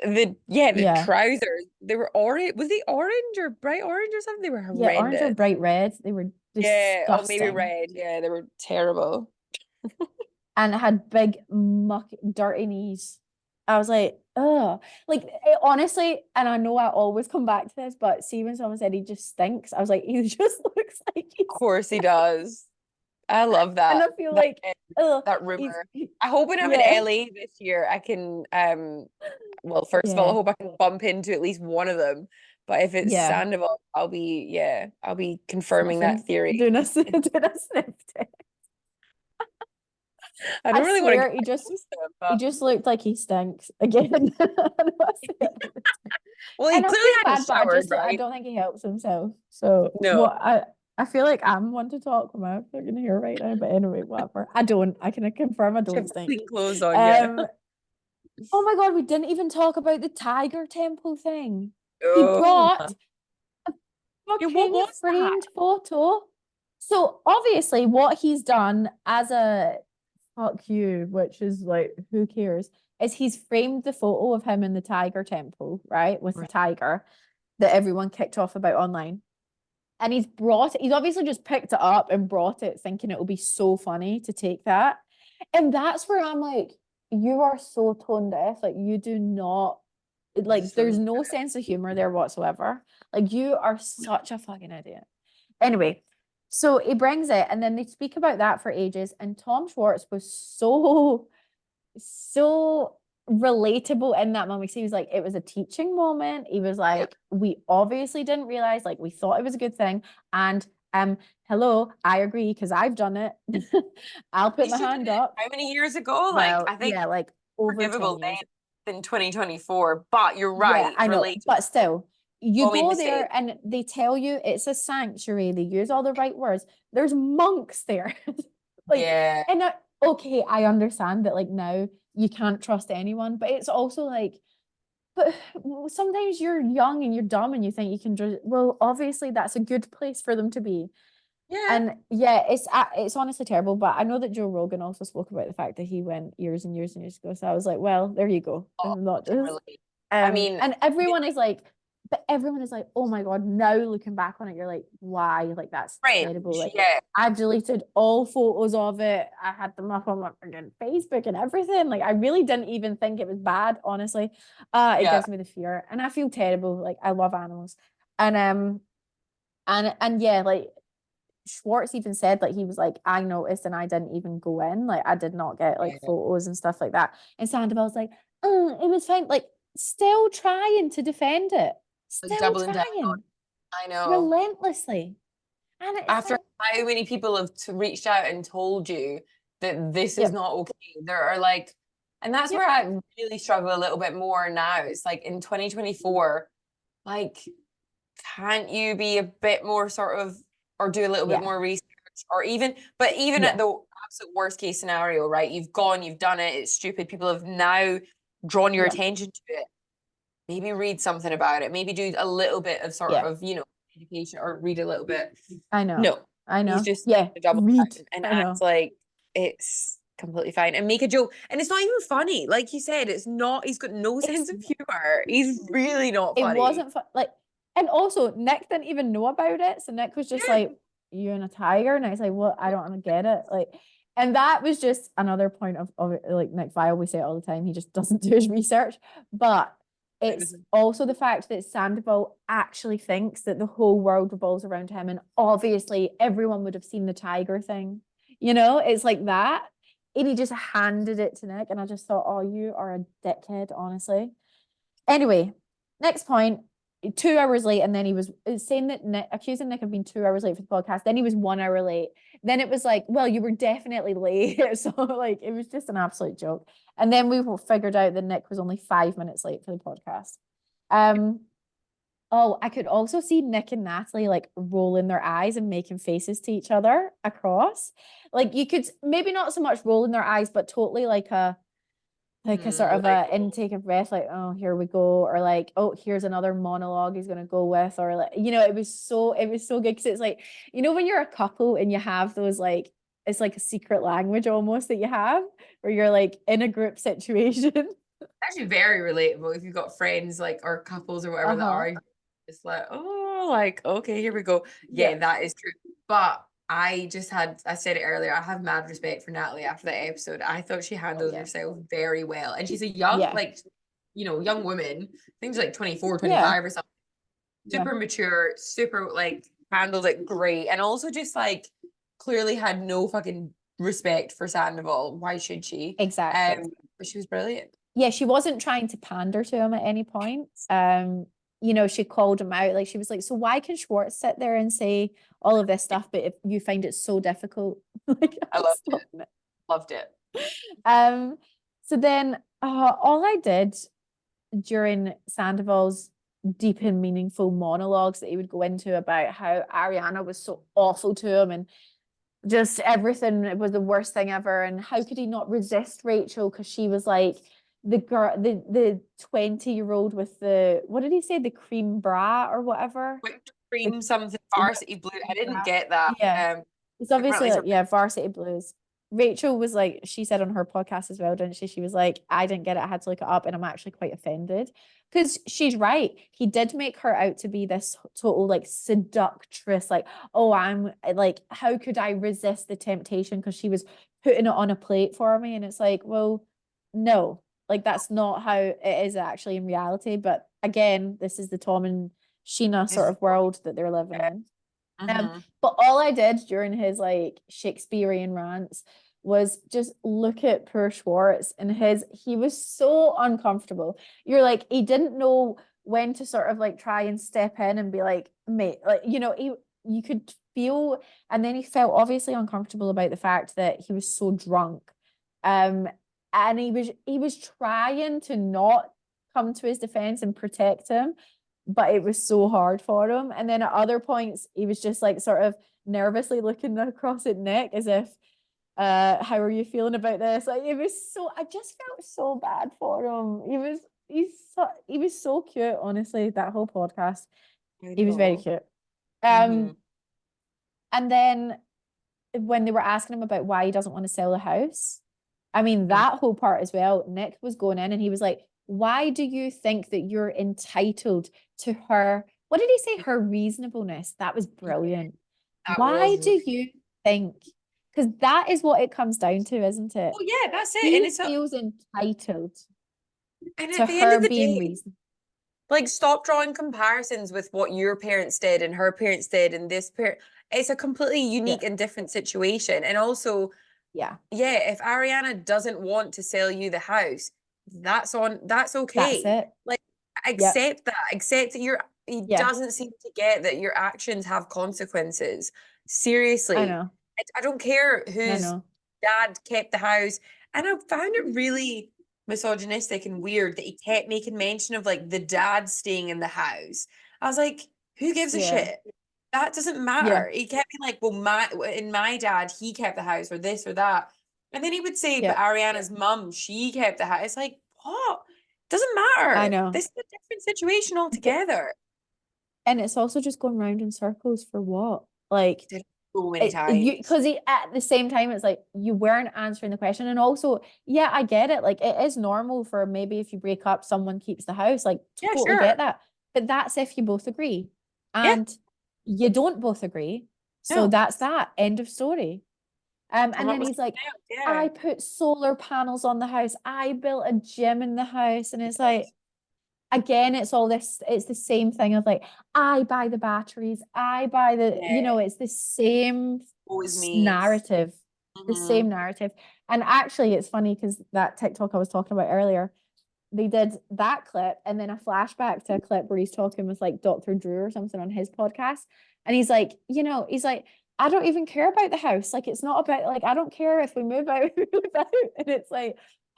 Speaker 2: the
Speaker 1: Yeah.
Speaker 2: trousers. They were orange. Was they orange or bright orange or something? They were
Speaker 1: Yeah, orange or
Speaker 2: horrendous.
Speaker 1: bright red. They were
Speaker 2: Yeah. Oh, maybe
Speaker 1: disgusting.
Speaker 2: red. Yeah, they were terrible.
Speaker 1: And it had big muck dirty knees. I was like, oh, like it, honestly, and I know I always come back to this, but see when someone said he just stinks, I was like, he just looks like
Speaker 2: Of
Speaker 1: he's,
Speaker 2: course he does. I love
Speaker 1: and
Speaker 2: that.
Speaker 1: I feel
Speaker 2: That
Speaker 1: like, oh,
Speaker 2: that
Speaker 1: he's,
Speaker 2: rumor. I hope when I'm in
Speaker 1: yeah,
Speaker 2: LA this year, I can well, first of all, I
Speaker 1: yeah,
Speaker 2: hope I can bump into at least one of them. But if it's
Speaker 1: yeah,
Speaker 2: Sandoval, I'll be confirming that
Speaker 1: sniffing,
Speaker 2: theory.
Speaker 1: doing a, doing a sniff test.
Speaker 2: I
Speaker 1: I
Speaker 2: don't really want to
Speaker 1: swear
Speaker 2: get
Speaker 1: he just
Speaker 2: close to him,
Speaker 1: he
Speaker 2: but
Speaker 1: just looked like he stinks again. That's it.
Speaker 2: well, he
Speaker 1: And I
Speaker 2: clearly
Speaker 1: feel
Speaker 2: hadn't
Speaker 1: bad, but
Speaker 2: showered,
Speaker 1: I
Speaker 2: right?
Speaker 1: don't think he helps himself. So
Speaker 2: No,
Speaker 1: what I feel like I'm one to talk when I'm fucking here right now. But anyway, whatever. I don't. I can confirm I
Speaker 2: should
Speaker 1: don't
Speaker 2: have
Speaker 1: stink.
Speaker 2: clean clothes on, yeah.
Speaker 1: Um. Oh my God, we didn't even talk about the tiger temple thing. He
Speaker 2: Oh,
Speaker 1: brought a
Speaker 2: yeah, what
Speaker 1: fucking
Speaker 2: was that?
Speaker 1: framed photo. So obviously, what he's done as a fuck you, which is like, who cares? Is he's framed the photo of him in the tiger temple, right? With the
Speaker 2: Right.
Speaker 1: tiger that everyone kicked off about online. And he's obviously just picked it up and brought it thinking it will be so funny to take that. And that's where I'm like, you are so tone deaf. Like, you do not,
Speaker 2: This
Speaker 1: like,
Speaker 2: is
Speaker 1: there's
Speaker 2: so
Speaker 1: no sense of humor there whatsoever. Like, you are such a fucking idiot. Anyway, so he brings it, and then they speak about that for ages. And Tom Schwartz was so relatable in that moment. He was like, it was a teaching moment. He was
Speaker 2: yeah.
Speaker 1: like, we obviously didn't realize, like, we thought it was a good thing. And hello, I agree because I've done it. I'll
Speaker 2: At
Speaker 1: put my
Speaker 2: least you did
Speaker 1: hand
Speaker 2: it
Speaker 1: up.
Speaker 2: how many years ago? Like,
Speaker 1: Well,
Speaker 2: I think
Speaker 1: yeah, like over 10
Speaker 2: forgivable
Speaker 1: years.
Speaker 2: then in 2024, but you're
Speaker 1: Yeah,
Speaker 2: right,
Speaker 1: I know.
Speaker 2: relate.
Speaker 1: But still, you
Speaker 2: All made
Speaker 1: go
Speaker 2: mistakes.
Speaker 1: there and they tell you it's a sanctuary. They use all the right words. There's monks there. Like,
Speaker 2: Yeah,
Speaker 1: and okay, I understand that like now you can't trust anyone, but it's also like, but sometimes you're young and you're dumb and you think you can just, well, obviously that's a good place for them to be.
Speaker 2: yeah.
Speaker 1: And yeah, it's honestly terrible. But I know that Joe Rogan also spoke about the fact that he went years and years and years ago. So I was like, well, there you go.
Speaker 2: Oh,
Speaker 1: It's not
Speaker 2: can
Speaker 1: just
Speaker 2: relate. I mean,
Speaker 1: and everyone is like, but everyone is like, oh my God, now looking back on it, you're like, why? Like that's terrible.
Speaker 2: French,
Speaker 1: Like
Speaker 2: yeah,
Speaker 1: I've deleted all photos of it. I had them up on my freaking Facebook and everything. Like I really didn't even think it was bad, honestly. It
Speaker 2: yeah.
Speaker 1: gives me the fear. And I feel terrible. Like I love animals. And and yeah, like Schwartz even said like he was like, I noticed and I didn't even go in. Like I did not get like
Speaker 2: Yeah.
Speaker 1: photos and stuff like that. And Sandoval's like, oh, it was fine. Like still trying to defend it.
Speaker 2: Like
Speaker 1: Still
Speaker 2: doubling down on.
Speaker 1: trying
Speaker 2: I know.
Speaker 1: relentlessly. And it's
Speaker 2: After
Speaker 1: like,
Speaker 2: how many people have reached out and told you that this is
Speaker 1: yep,
Speaker 2: not okay, there are like, and that's
Speaker 1: yep,
Speaker 2: where I really struggle a little bit more now. It's like in 2024, like, can't you be a bit more sort of, or do a little bit
Speaker 1: yeah,
Speaker 2: more research, or even, but even at
Speaker 1: yeah,
Speaker 2: the absolute worst case scenario, right? You've gone, you've done it, it's stupid. People have now drawn your
Speaker 1: yep,
Speaker 2: attention to it. Maybe read something about it. Maybe do a little bit of sort
Speaker 1: yeah.
Speaker 2: of, education or read a little bit.
Speaker 1: I know.
Speaker 2: No,
Speaker 1: I
Speaker 2: he's
Speaker 1: know.
Speaker 2: just
Speaker 1: Yeah.
Speaker 2: to double
Speaker 1: Read.
Speaker 2: down and
Speaker 1: I
Speaker 2: act
Speaker 1: know.
Speaker 2: like it's completely fine and make a joke. And it's not even funny. Like you said, it's not, he's got no sense
Speaker 1: It's
Speaker 2: of humor. He's really not
Speaker 1: it
Speaker 2: funny.
Speaker 1: wasn't fun. Like, and also Nick didn't even know about it. So Nick was just
Speaker 2: Yeah.
Speaker 1: like, you and a tiger? And I was like, what? I don't get it. Like, and that was just another point of it. Like Nick Viall, we say it all the time. He just doesn't do his research. But it's also the fact that Sandoval actually thinks that the whole world revolves around him. And obviously everyone would have seen the tiger thing. You know, it's like that. And he just handed it to Nick. And I just thought, oh, you are a dickhead, honestly. Anyway, next point. 2 hours late, and then he was saying that Nick, accusing Nick of being 2 hours late for the podcast. Then he was 1 hour late. Then it was like, well, you were definitely late. So like, it was just an absolute joke. And then we figured out that Nick was only 5 minutes late for the podcast. Um, oh, I could also see Nick and Natalie like rolling their eyes and making faces to each other across. Like you could maybe not so much rolling their eyes, but totally like a sort of
Speaker 2: Like,
Speaker 1: a intake of breath, like, oh, here we go, or like, oh, here's another monologue he's gonna go with, or like, it was so good because it's like, when you're a couple and you have those like, it's like a secret language almost that you have where you're like in a group situation.
Speaker 2: actually very relatable if you've got friends like or couples or whatever that
Speaker 1: Uh-huh.
Speaker 2: are just like, oh, like, okay, here we go. Yeah,
Speaker 1: Yep.
Speaker 2: that is true. But I said it earlier, I have mad respect for Natalie after that episode. I thought she
Speaker 1: Oh
Speaker 2: handled
Speaker 1: yeah.
Speaker 2: herself very well. And she's a young,
Speaker 1: Yeah.
Speaker 2: like, young woman. I think she's like 24,
Speaker 1: Yeah.
Speaker 2: 25 or something.
Speaker 1: Yeah.
Speaker 2: Super mature, super like handled it great. And also just like clearly had no fucking respect for Sandoval. Why should she?
Speaker 1: Exactly.
Speaker 2: But she was brilliant.
Speaker 1: Yeah, she wasn't trying to pander to him at any point. She called him out. Like she was like, so why can Schwartz sit there and say all of this stuff, but if you find it so difficult, like
Speaker 2: I
Speaker 1: I'm
Speaker 2: loved it.
Speaker 1: stopping it.
Speaker 2: Loved it.
Speaker 1: So then all I did during Sandoval's deep and meaningful monologues that he would go into about how Ariana was so awful to him and just everything was the worst thing ever, and how could he not resist Rachel because she was like the girl, the 20-year-old with the, what did he say, the cream bra or whatever,
Speaker 2: Whipped
Speaker 1: the,
Speaker 2: cream, something
Speaker 1: the whipped
Speaker 2: varsity blue. I
Speaker 1: cream
Speaker 2: didn't
Speaker 1: bra.
Speaker 2: get that.
Speaker 1: Yeah, it's obviously
Speaker 2: Apparently
Speaker 1: like,
Speaker 2: some
Speaker 1: yeah, Varsity Blues. Rachel was like, she said on her podcast as well, didn't she? She was like, I didn't get it, I had to look it up, and I'm actually quite offended because she's right. He did make her out to be this total like seductress, like, oh, I'm like, how could I resist the temptation? Because she was putting it on a plate for me. And it's like, well, no, like that's not how it is actually in reality. But again, this is the Tom and Sheena
Speaker 2: this
Speaker 1: sort
Speaker 2: is
Speaker 1: of world that they're living
Speaker 2: yeah.
Speaker 1: in.
Speaker 2: Mm-hmm.
Speaker 1: But all I did during his like Shakespearean rants was just look at poor Schwartz and he was so uncomfortable. You're like, he didn't know when to sort of like try and step in and be like, mate, like, you could feel, and then he felt obviously uncomfortable about the fact that he was so drunk. Um, and he was trying to not come to his defense and protect him, but it was so hard for him. And then at other points, he was just like sort of nervously looking across at Nick as if, how are you feeling about this? Like it was so, I just felt so bad for him. He was so cute, honestly, that whole podcast.
Speaker 2: I
Speaker 1: He was very
Speaker 2: know.
Speaker 1: cute.
Speaker 2: Mm-hmm.
Speaker 1: Um, and then when they were asking him about why he doesn't want to sell the house, I mean, that whole part as well, Nick was going in and he was like, why do you think that you're entitled to her? What did he say? Her reasonableness. That was
Speaker 2: Yeah,
Speaker 1: brilliant.
Speaker 2: that
Speaker 1: Why
Speaker 2: was.
Speaker 1: do you think? Because that is what it comes down to, isn't it?
Speaker 2: Oh yeah, that's it. And
Speaker 1: He
Speaker 2: it's
Speaker 1: feels entitled
Speaker 2: and
Speaker 1: to
Speaker 2: at the end
Speaker 1: her
Speaker 2: of the
Speaker 1: being
Speaker 2: day,
Speaker 1: reasonable.
Speaker 2: like stop drawing comparisons with what your parents did and her parents did and this parent. It's a completely
Speaker 1: Yeah.
Speaker 2: unique and different situation. And also,
Speaker 1: Yeah.
Speaker 2: yeah, if Ariana doesn't want to sell you the house, that's
Speaker 1: That's
Speaker 2: okay.
Speaker 1: it.
Speaker 2: Like
Speaker 1: Yep.
Speaker 2: accept that he
Speaker 1: Yeah.
Speaker 2: doesn't seem to get that your actions have consequences.
Speaker 1: I
Speaker 2: Seriously.
Speaker 1: know.
Speaker 2: I don't care
Speaker 1: I
Speaker 2: whose
Speaker 1: know.
Speaker 2: dad kept the house. And I found it really misogynistic and weird that he kept making mention of like the dad staying in the house. I was like, who gives a
Speaker 1: Yeah.
Speaker 2: shit? That doesn't
Speaker 1: Yeah.
Speaker 2: matter. He kept being like, well, my dad, he kept the house or this or that. And then he would say, but
Speaker 1: Yeah.
Speaker 2: Ariana's mum, she kept the house. It's like, what? Doesn't
Speaker 1: I
Speaker 2: matter.
Speaker 1: know.
Speaker 2: This is a different situation
Speaker 1: But
Speaker 2: altogether.
Speaker 1: and it's also just going round in circles for what? Like
Speaker 2: Did it so many
Speaker 1: you,
Speaker 2: times.
Speaker 1: because at the same time it's like you weren't answering the question. And also, yeah, I get it, like it is normal for maybe if you break up someone keeps the house, like
Speaker 2: Yeah,
Speaker 1: totally get
Speaker 2: sure.
Speaker 1: that, but that's if you both agree,
Speaker 2: Yeah,
Speaker 1: and you don't both agree, so
Speaker 2: no.
Speaker 1: that's that, end of story.
Speaker 2: And
Speaker 1: And
Speaker 2: what
Speaker 1: then
Speaker 2: was
Speaker 1: he's like,
Speaker 2: else?
Speaker 1: I
Speaker 2: Yeah.
Speaker 1: put solar panels on the house, I built a gym in the house, and it's like, again, it's all this, it's the same thing of like, I buy the batteries, I buy the,
Speaker 2: Yeah.
Speaker 1: it's the same
Speaker 2: Always me.
Speaker 1: narrative, the
Speaker 2: Mm-hmm.
Speaker 1: same narrative. And actually, it's funny because that TikTok I was talking about earlier, they did that clip and then a flashback to a clip where he's talking with like Dr. Drew or something on his podcast. And he's like, he's like, I don't even care about the house. Like, it's not about, like, I don't care if we move out, we move out. And it's like,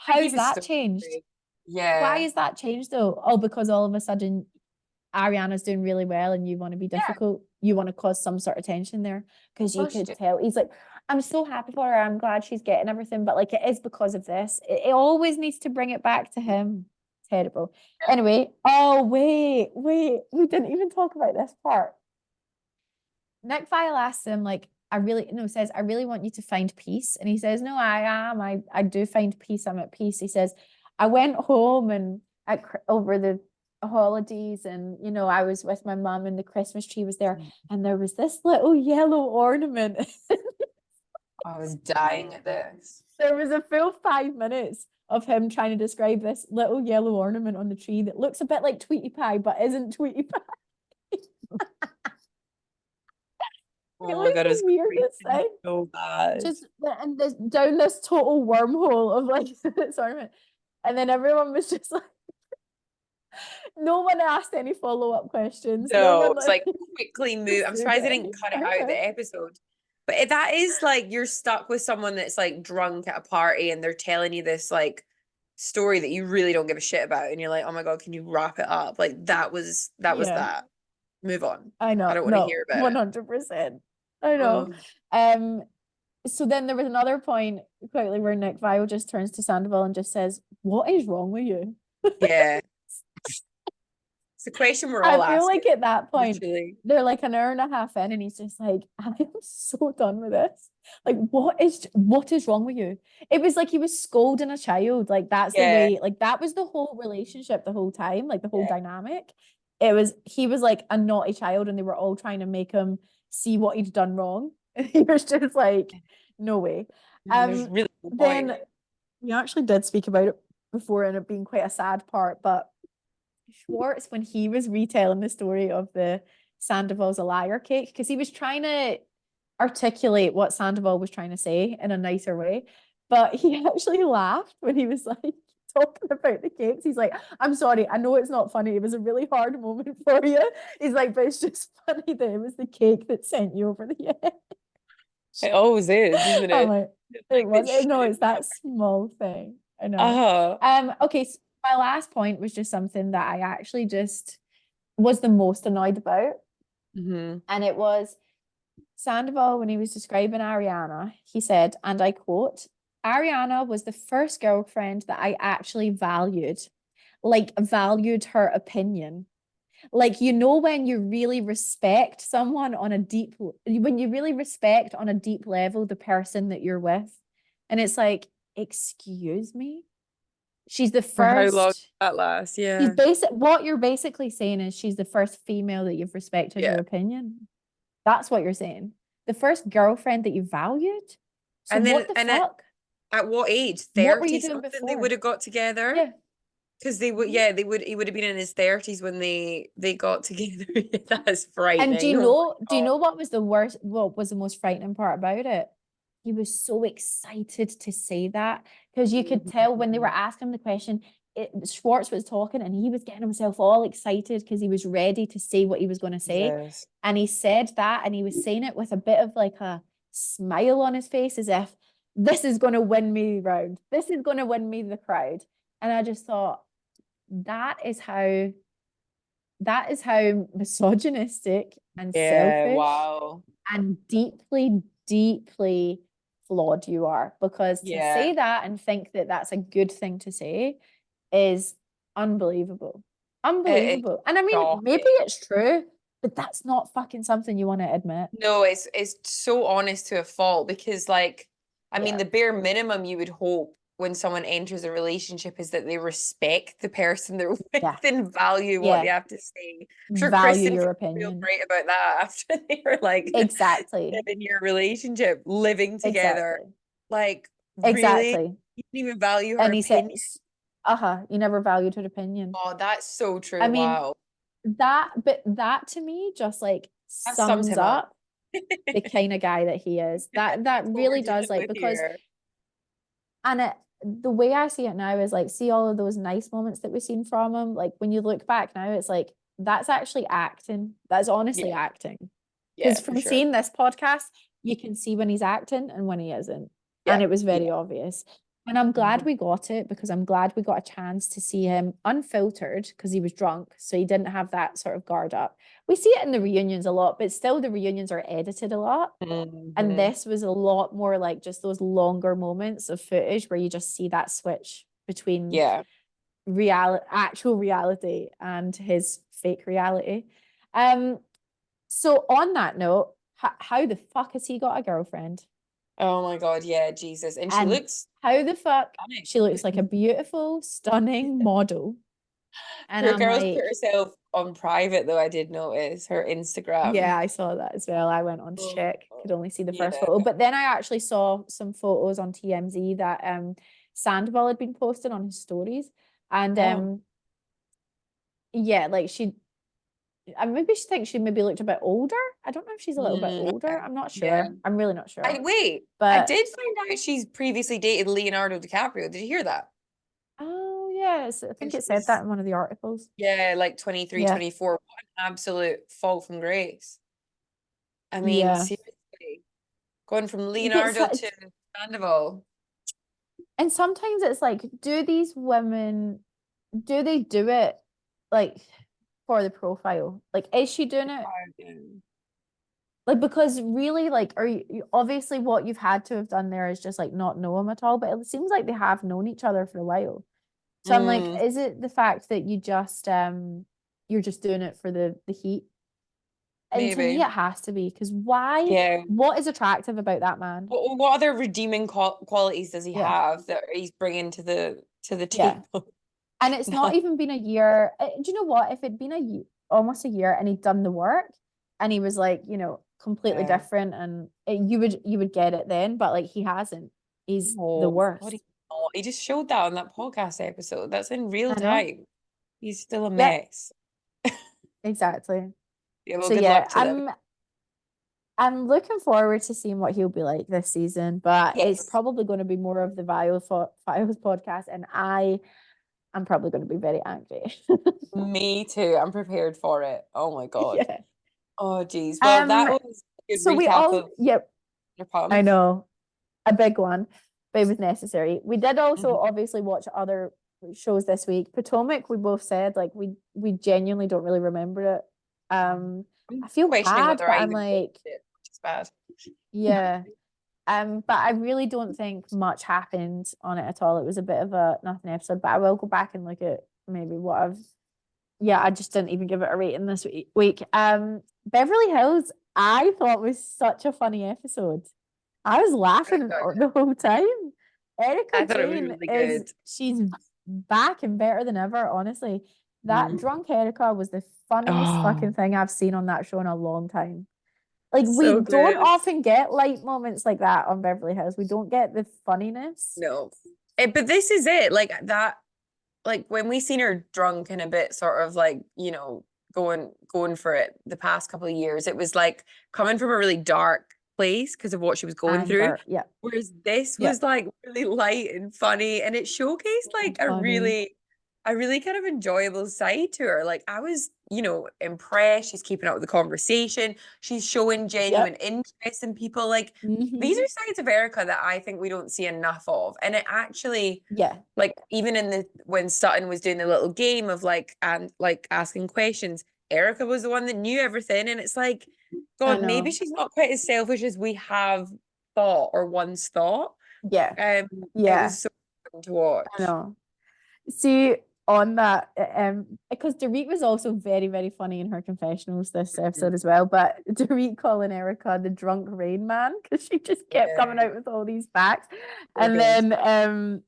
Speaker 2: But he
Speaker 1: how's
Speaker 2: was
Speaker 1: that
Speaker 2: so
Speaker 1: changed?
Speaker 2: great.
Speaker 1: Why
Speaker 2: Yeah.
Speaker 1: is that changed though? Oh, because all of a sudden Ariana's doing really well and you want to be
Speaker 2: Yeah,
Speaker 1: difficult. You want to cause some sort of tension there because you
Speaker 2: of course you
Speaker 1: could
Speaker 2: do.
Speaker 1: tell. He's like, I'm so happy for her. I'm glad she's getting everything, but like it is because of this. It always needs to bring it back to him. Terrible.
Speaker 2: Yeah.
Speaker 1: Anyway, oh, wait. We didn't even talk about this part. Nick Viall asks him, like, says, I really want you to find peace. And he says, no, I am. I do find peace. I'm at peace. He says, I went home and over the holidays and, I was with my mum and the Christmas tree was there and there was this little yellow ornament.
Speaker 2: I was dying at this.
Speaker 1: There was a full 5 minutes of him trying to describe this little yellow ornament on the tree that looks a bit like Tweety Pie, but isn't Tweety Pie. It
Speaker 2: Oh my
Speaker 1: was
Speaker 2: God,
Speaker 1: the
Speaker 2: it's
Speaker 1: weirdest
Speaker 2: creeping
Speaker 1: thing.
Speaker 2: so bad.
Speaker 1: Just and this down this total wormhole of like sorry, and then everyone was just like, no one asked any follow-up questions. No
Speaker 2: No,
Speaker 1: one
Speaker 2: it's
Speaker 1: like
Speaker 2: like quickly move. I'm
Speaker 1: pursued
Speaker 2: surprised
Speaker 1: it
Speaker 2: they
Speaker 1: any
Speaker 2: didn't cut it out of
Speaker 1: further.
Speaker 2: the episode. But that is like you're stuck with someone that's like drunk at a party and they're telling you this like story that you really don't give a shit about, and you're like, oh my God, can you wrap it up? Like that was
Speaker 1: Yeah,
Speaker 2: that. Move on.
Speaker 1: I
Speaker 2: I
Speaker 1: know.
Speaker 2: don't want to
Speaker 1: No,
Speaker 2: hear about it.
Speaker 1: 100%. I know.
Speaker 2: Oh,
Speaker 1: Um, so then there was another point quickly where Nick Viall just turns to Sandoval and just says, "What is wrong with you?"
Speaker 2: yeah. It's a question we're all
Speaker 1: I feel
Speaker 2: asking,
Speaker 1: like at that point,
Speaker 2: literally.
Speaker 1: they're like an hour and a half in, and he's just like, I am so done with this. Like, what is wrong with you? It was like he was scolding a child. Like, that's the
Speaker 2: Yeah.
Speaker 1: way, like, that was the whole relationship the whole time, like the whole
Speaker 2: Yeah.
Speaker 1: dynamic. He was like a naughty child, and they were all trying to make him see what he'd done wrong. And he was just like, no way.
Speaker 2: There's really no point.
Speaker 1: Then we actually did speak about it before, and it being quite a sad part, but Schwartz, when he was retelling the story of the Sandoval's a liar cake, because he was trying to articulate what Sandoval was trying to say in a nicer way, but he actually laughed when he was like talking about the cakes. He's like, I'm sorry, I know it's not funny. It was a really hard moment for you. He's like, but it's just funny that it was the cake that sent you over the edge.
Speaker 2: It always is, isn't
Speaker 1: I'm
Speaker 2: it?
Speaker 1: like,
Speaker 2: It's
Speaker 1: it
Speaker 2: like
Speaker 1: was,
Speaker 2: this
Speaker 1: no,
Speaker 2: shit
Speaker 1: it's that small thing. I know.
Speaker 2: Uh-huh.
Speaker 1: Okay, so my last point was just something that I actually just was the most annoyed about.
Speaker 2: Hmm.
Speaker 1: And it was Sandoval, when he was describing Ariana, he said, and I quote, Ariana was the first girlfriend that I actually valued, like valued her opinion. Like, when you really respect someone on a deep, when you really respect on a deep level the person that you're with. And it's like, excuse me? She's the
Speaker 2: For how long
Speaker 1: first.
Speaker 2: that lasts?
Speaker 1: She's
Speaker 2: Yeah.
Speaker 1: what you're basically saying is she's the first female that you've respected her
Speaker 2: Yeah.
Speaker 1: opinion. That's what you're saying. The first girlfriend that you valued. So
Speaker 2: And then
Speaker 1: what the
Speaker 2: and
Speaker 1: fuck?
Speaker 2: at what age?
Speaker 1: What were
Speaker 2: 30
Speaker 1: you doing
Speaker 2: something they would
Speaker 1: before?
Speaker 2: have got together?
Speaker 1: Yeah.
Speaker 2: Because they would,
Speaker 1: Mhm.
Speaker 2: yeah, he would have been in his 30s when they got together. That's
Speaker 1: And
Speaker 2: frightening. Oh
Speaker 1: do
Speaker 2: my
Speaker 1: you
Speaker 2: God.
Speaker 1: know what was the worst, what was the most frightening part about it? He was so excited to say that because you could tell when they were
Speaker 2: Mhm.
Speaker 1: asking him the question, Schwartz was talking and he was getting himself all excited because he was ready to say what he was going to say.
Speaker 2: Jesus.
Speaker 1: And he said that and he was saying it with a bit of like a smile on his face as if this is going to win me round. This is going to win me the crowd. And I just thought that is how that is how misogynistic and
Speaker 2: Yeah,
Speaker 1: selfish
Speaker 2: wow.
Speaker 1: and deeply, deeply flawed you are. Because to
Speaker 2: Yeah.
Speaker 1: say that and think that that's a good thing to say is unbelievable.
Speaker 2: It is
Speaker 1: Unbelievable. And I mean, maybe
Speaker 2: shocking.
Speaker 1: it's true, but that's not fucking something you want to admit.
Speaker 2: No, it's so honest to a fault because like I mean
Speaker 1: Yeah.
Speaker 2: the bare minimum you would hope when someone enters a relationship is that they respect the person they're with
Speaker 1: Yeah.
Speaker 2: and value what they
Speaker 1: Yeah.
Speaker 2: have to say. I'm sure
Speaker 1: Value
Speaker 2: Kristen
Speaker 1: your
Speaker 2: feel
Speaker 1: opinion.
Speaker 2: great about that after they were like
Speaker 1: Exactly.
Speaker 2: 7-year relationship living together.
Speaker 1: Exactly.
Speaker 2: Like really?
Speaker 1: Exactly.
Speaker 2: You didn't even value her
Speaker 1: And he
Speaker 2: opinion.
Speaker 1: says, uh-huh, you never valued her opinion.
Speaker 2: Oh, that's so
Speaker 1: I
Speaker 2: true.
Speaker 1: mean,
Speaker 2: Wow.
Speaker 1: but that to me just like
Speaker 2: That sums
Speaker 1: sums
Speaker 2: him up.
Speaker 1: up the kind of guy that he is. That
Speaker 2: That's what we're
Speaker 1: really does,
Speaker 2: dealing
Speaker 1: like,
Speaker 2: with
Speaker 1: because
Speaker 2: here.
Speaker 1: the way I see it now is like, see all of those nice moments that we've seen from him. Like when you look back now, it's like that's actually acting. That's honestly
Speaker 2: Yeah,
Speaker 1: acting.
Speaker 2: yeah,
Speaker 1: Because
Speaker 2: for
Speaker 1: from
Speaker 2: sure.
Speaker 1: seeing this podcast, you can see when he's acting and when he isn't. And
Speaker 2: Yeah,
Speaker 1: it was
Speaker 2: yeah.
Speaker 1: very obvious. And I'm glad
Speaker 2: Mhm.
Speaker 1: we got it because I'm glad we got a chance to see him unfiltered because he was drunk. So he didn't have that sort of guard up. We see it in the reunions a lot, but still the reunions are edited a lot. And
Speaker 2: Mhm.
Speaker 1: this was a lot more like just those longer moments of footage where you just see that switch between
Speaker 2: Yeah.
Speaker 1: actual reality and his fake reality. Um, so on that note, how the fuck has he got a girlfriend?
Speaker 2: Oh my God, yeah, Jesus. And she
Speaker 1: And
Speaker 2: looks
Speaker 1: how the fuck
Speaker 2: stunning.
Speaker 1: she looks like a beautiful, stunning model. And
Speaker 2: Poor
Speaker 1: I'm
Speaker 2: girl's put
Speaker 1: like,
Speaker 2: herself on private though, I did notice her
Speaker 1: yeah,
Speaker 2: Instagram.
Speaker 1: I saw that as well. I went on to
Speaker 2: Oh,
Speaker 1: check, could only see the first
Speaker 2: yeah.
Speaker 1: photo. But then I actually saw some photos on TMZ that Sandoval had been posting on his stories. And
Speaker 2: Oh.
Speaker 1: yeah, like maybe she thinks she maybe looked a bit older. I don't know if she's a little bit older.
Speaker 2: Okay.
Speaker 1: I'm not
Speaker 2: Yeah.
Speaker 1: sure. I'm really not
Speaker 2: I
Speaker 1: sure.
Speaker 2: wait. I
Speaker 1: But
Speaker 2: did find out she's previously dated Leonardo DiCaprio. Did you hear that?
Speaker 1: oh yes, I
Speaker 2: And
Speaker 1: think
Speaker 2: she
Speaker 1: it said
Speaker 2: was,
Speaker 1: that in one of the articles.
Speaker 2: yeah, like 23,
Speaker 1: Yeah.
Speaker 2: 24. What an absolute fall from grace. I mean,
Speaker 1: Yeah.
Speaker 2: seriously. going from
Speaker 1: It's,
Speaker 2: Leonardo to Sandoval.
Speaker 1: and sometimes it's like, do these women, do they do it like for the profile? Like, is she doing it? Like, because really, like, are obviously what you've had to have done there is just like not know him at all, but it seems like they have known each other for a while. So I'm like,
Speaker 2: Mm,
Speaker 1: is it the fact that you're just doing it for the heat? And to me,
Speaker 2: maybe.
Speaker 1: it has to be because why?
Speaker 2: Yeah.
Speaker 1: What is attractive about that man?
Speaker 2: What other redeeming qualities does he
Speaker 1: Yeah,
Speaker 2: have that he's bringing to the
Speaker 1: yeah.
Speaker 2: table?
Speaker 1: And it's not
Speaker 2: None.
Speaker 1: even been a year. Do you know what? If it'd been almost a year and he'd done the work and he was like, completely
Speaker 2: Yeah.
Speaker 1: different and you would get it then, but like he hasn't. He's the
Speaker 2: No, God,
Speaker 1: worst.
Speaker 2: he's not. He just showed that on that podcast episode. That's in real
Speaker 1: I know.
Speaker 2: time. He's still a
Speaker 1: Yep,
Speaker 2: mess.
Speaker 1: exactly.
Speaker 2: Yeah, well,
Speaker 1: So
Speaker 2: good
Speaker 1: yeah,
Speaker 2: luck to them.
Speaker 1: I'm looking forward to seeing what he'll be like this season, but it's
Speaker 2: Yes,
Speaker 1: probably going to be more of the Files podcast, and I am probably going to be very angry.
Speaker 2: me too. I'm prepared for it. Oh my God.
Speaker 1: Yeah.
Speaker 2: Oh, geez. Well, that
Speaker 1: Um.
Speaker 2: was a good
Speaker 1: So we
Speaker 2: recap
Speaker 1: all,
Speaker 2: of
Speaker 1: yep, I
Speaker 2: Vanderpump.
Speaker 1: know, a big one, but it was necessary. We did also
Speaker 2: Mhm.
Speaker 1: obviously watch other shows this week. Potomac, we both said like we genuinely don't really remember it.
Speaker 2: I'm
Speaker 1: I feel
Speaker 2: questioning
Speaker 1: bad,
Speaker 2: whether
Speaker 1: but
Speaker 2: I
Speaker 1: I'm
Speaker 2: even watched
Speaker 1: like,
Speaker 2: it, which is bad.
Speaker 1: yeah. But I really don't think much happened on it at all. It was a bit of a nothing episode, but I will go back and look at maybe what I've. Yeah, I just didn't even give it a rating this week. Beverly Hills, I thought was such a funny episode. I was
Speaker 2: I
Speaker 1: laughing
Speaker 2: thought
Speaker 1: the whole time. Erika
Speaker 2: it was
Speaker 1: Jayne
Speaker 2: really
Speaker 1: is
Speaker 2: good.
Speaker 1: she's back and better than ever, honestly. That
Speaker 2: Mm.
Speaker 1: drunk Erika was the funniest fucking
Speaker 2: Oh,
Speaker 1: thing I've seen on that show in a long time. Like we
Speaker 2: so
Speaker 1: don't
Speaker 2: good.
Speaker 1: often get light moments like that on Beverly Hills. We don't get the funniness.
Speaker 2: No. But this is it. Like that, like when we seen her drunk and a bit sort of like, going for it the past couple of years, it was like coming from a really dark place because of what she was going through.
Speaker 1: Anger. Yeah.
Speaker 2: Whereas this
Speaker 1: Yeah.
Speaker 2: was like really light and funny and it showcased
Speaker 1: So
Speaker 2: like
Speaker 1: funny.
Speaker 2: a really kind of enjoyable side to her. Like I was, impressed. She's keeping up with the conversation. She's showing genuine
Speaker 1: Yep.
Speaker 2: interest in people. Like these
Speaker 1: Hmm.
Speaker 2: are sides of Erica that I think we don't see enough of. And it actually,
Speaker 1: Yeah.
Speaker 2: like even in the when Sutton was doing the little game of like and like asking questions, Erica was the one that knew everything. And it's like,
Speaker 1: I
Speaker 2: God, maybe
Speaker 1: know.
Speaker 2: she's not quite as selfish as we have thought or once thought.
Speaker 1: Yeah.
Speaker 2: Um, it
Speaker 1: Yeah.
Speaker 2: was so fun to
Speaker 1: I
Speaker 2: watch.
Speaker 1: know. See, on that, because Dorit was also very, very funny in her confessionals this episode as well. But Dorit calling Erica the drunk rain man because she just kept coming
Speaker 2: Yeah,
Speaker 1: out with all these facts.
Speaker 2: so
Speaker 1: And
Speaker 2: good.
Speaker 1: then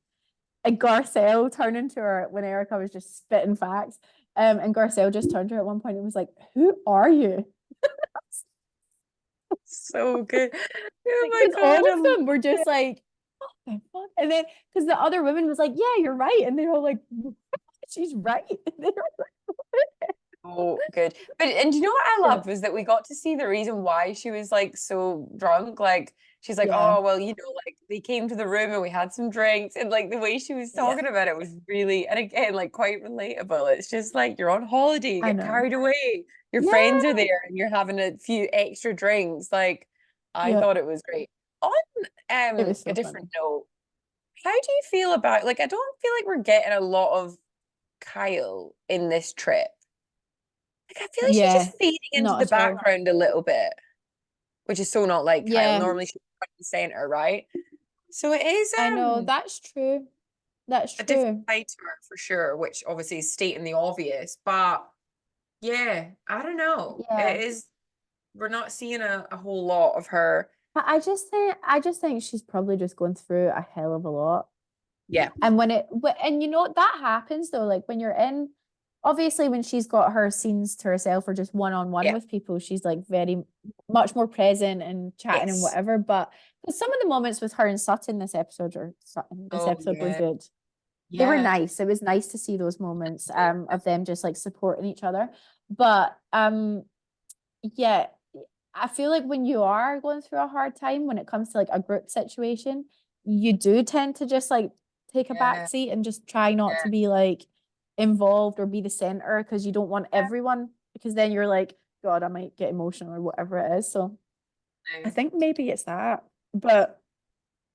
Speaker 1: and Garcelle turning to her when Erica was just spitting facts. And Garcelle just turned to her at one point and was like, "Who are you?"
Speaker 2: So good. Oh my
Speaker 1: Because all
Speaker 2: God, I
Speaker 1: of
Speaker 2: love
Speaker 1: them were just
Speaker 2: it.
Speaker 1: like, "The fuck?" And then because the other women was like, "Yeah, you're right," and they were like, "She's right." And they were like,
Speaker 2: Oh, good. But and you know what I
Speaker 1: yeah,
Speaker 2: loved was that we got to see the reason why she was like so drunk. Like she's like,
Speaker 1: yeah,
Speaker 2: oh well, like they came to the room and we had some drinks, and like the way she was
Speaker 1: yeah.
Speaker 2: talking about it was really, and again, like quite relatable. It's just like you're on holiday, you
Speaker 1: I
Speaker 2: get
Speaker 1: know.
Speaker 2: carried away, your friends are
Speaker 1: Yeah,
Speaker 2: there, and you're having a few extra drinks. Like I
Speaker 1: yeah.
Speaker 2: thought it was great. On
Speaker 1: It was
Speaker 2: a
Speaker 1: so
Speaker 2: different
Speaker 1: funny.
Speaker 2: note, how do you feel about like I don't feel like we're getting a lot of Kyle in this trip. Like I feel like she's
Speaker 1: Yeah,
Speaker 2: just fading into
Speaker 1: not
Speaker 2: the
Speaker 1: at all.
Speaker 2: background a little bit, which is so not like Kyle.
Speaker 1: Yeah,
Speaker 2: Normally she's front and center, right? So it is
Speaker 1: I know. That's true. That's
Speaker 2: a different
Speaker 1: true.
Speaker 2: side to her for sure, which obviously is stating the obvious. But yeah, I don't know.
Speaker 1: Yeah.
Speaker 2: It is we're not seeing a whole lot of her.
Speaker 1: But I just think she's probably just going through a hell of a lot.
Speaker 2: Yeah.
Speaker 1: And and that happens though, like when you're in, obviously when she's got her scenes to herself or just one on one
Speaker 2: Yeah.
Speaker 1: with people, she's like very much more present and chatting and
Speaker 2: Yes.
Speaker 1: whatever. But some of the moments with her and Sutton this
Speaker 2: Oh
Speaker 1: episode were
Speaker 2: yeah.
Speaker 1: good. They were
Speaker 2: Yeah.
Speaker 1: nice. It was nice to see those moments of them just like supporting each other. But yeah, I feel like when you are going through a hard time, when it comes to like a group situation, you do tend to just like take a back
Speaker 2: Yeah.
Speaker 1: seat and just try not to be like involved or be the center because you don't want
Speaker 2: Yeah.
Speaker 1: everyone, because then you're like, God, I might get emotional or whatever it is. So I
Speaker 2: Yeah.
Speaker 1: think maybe it's that. But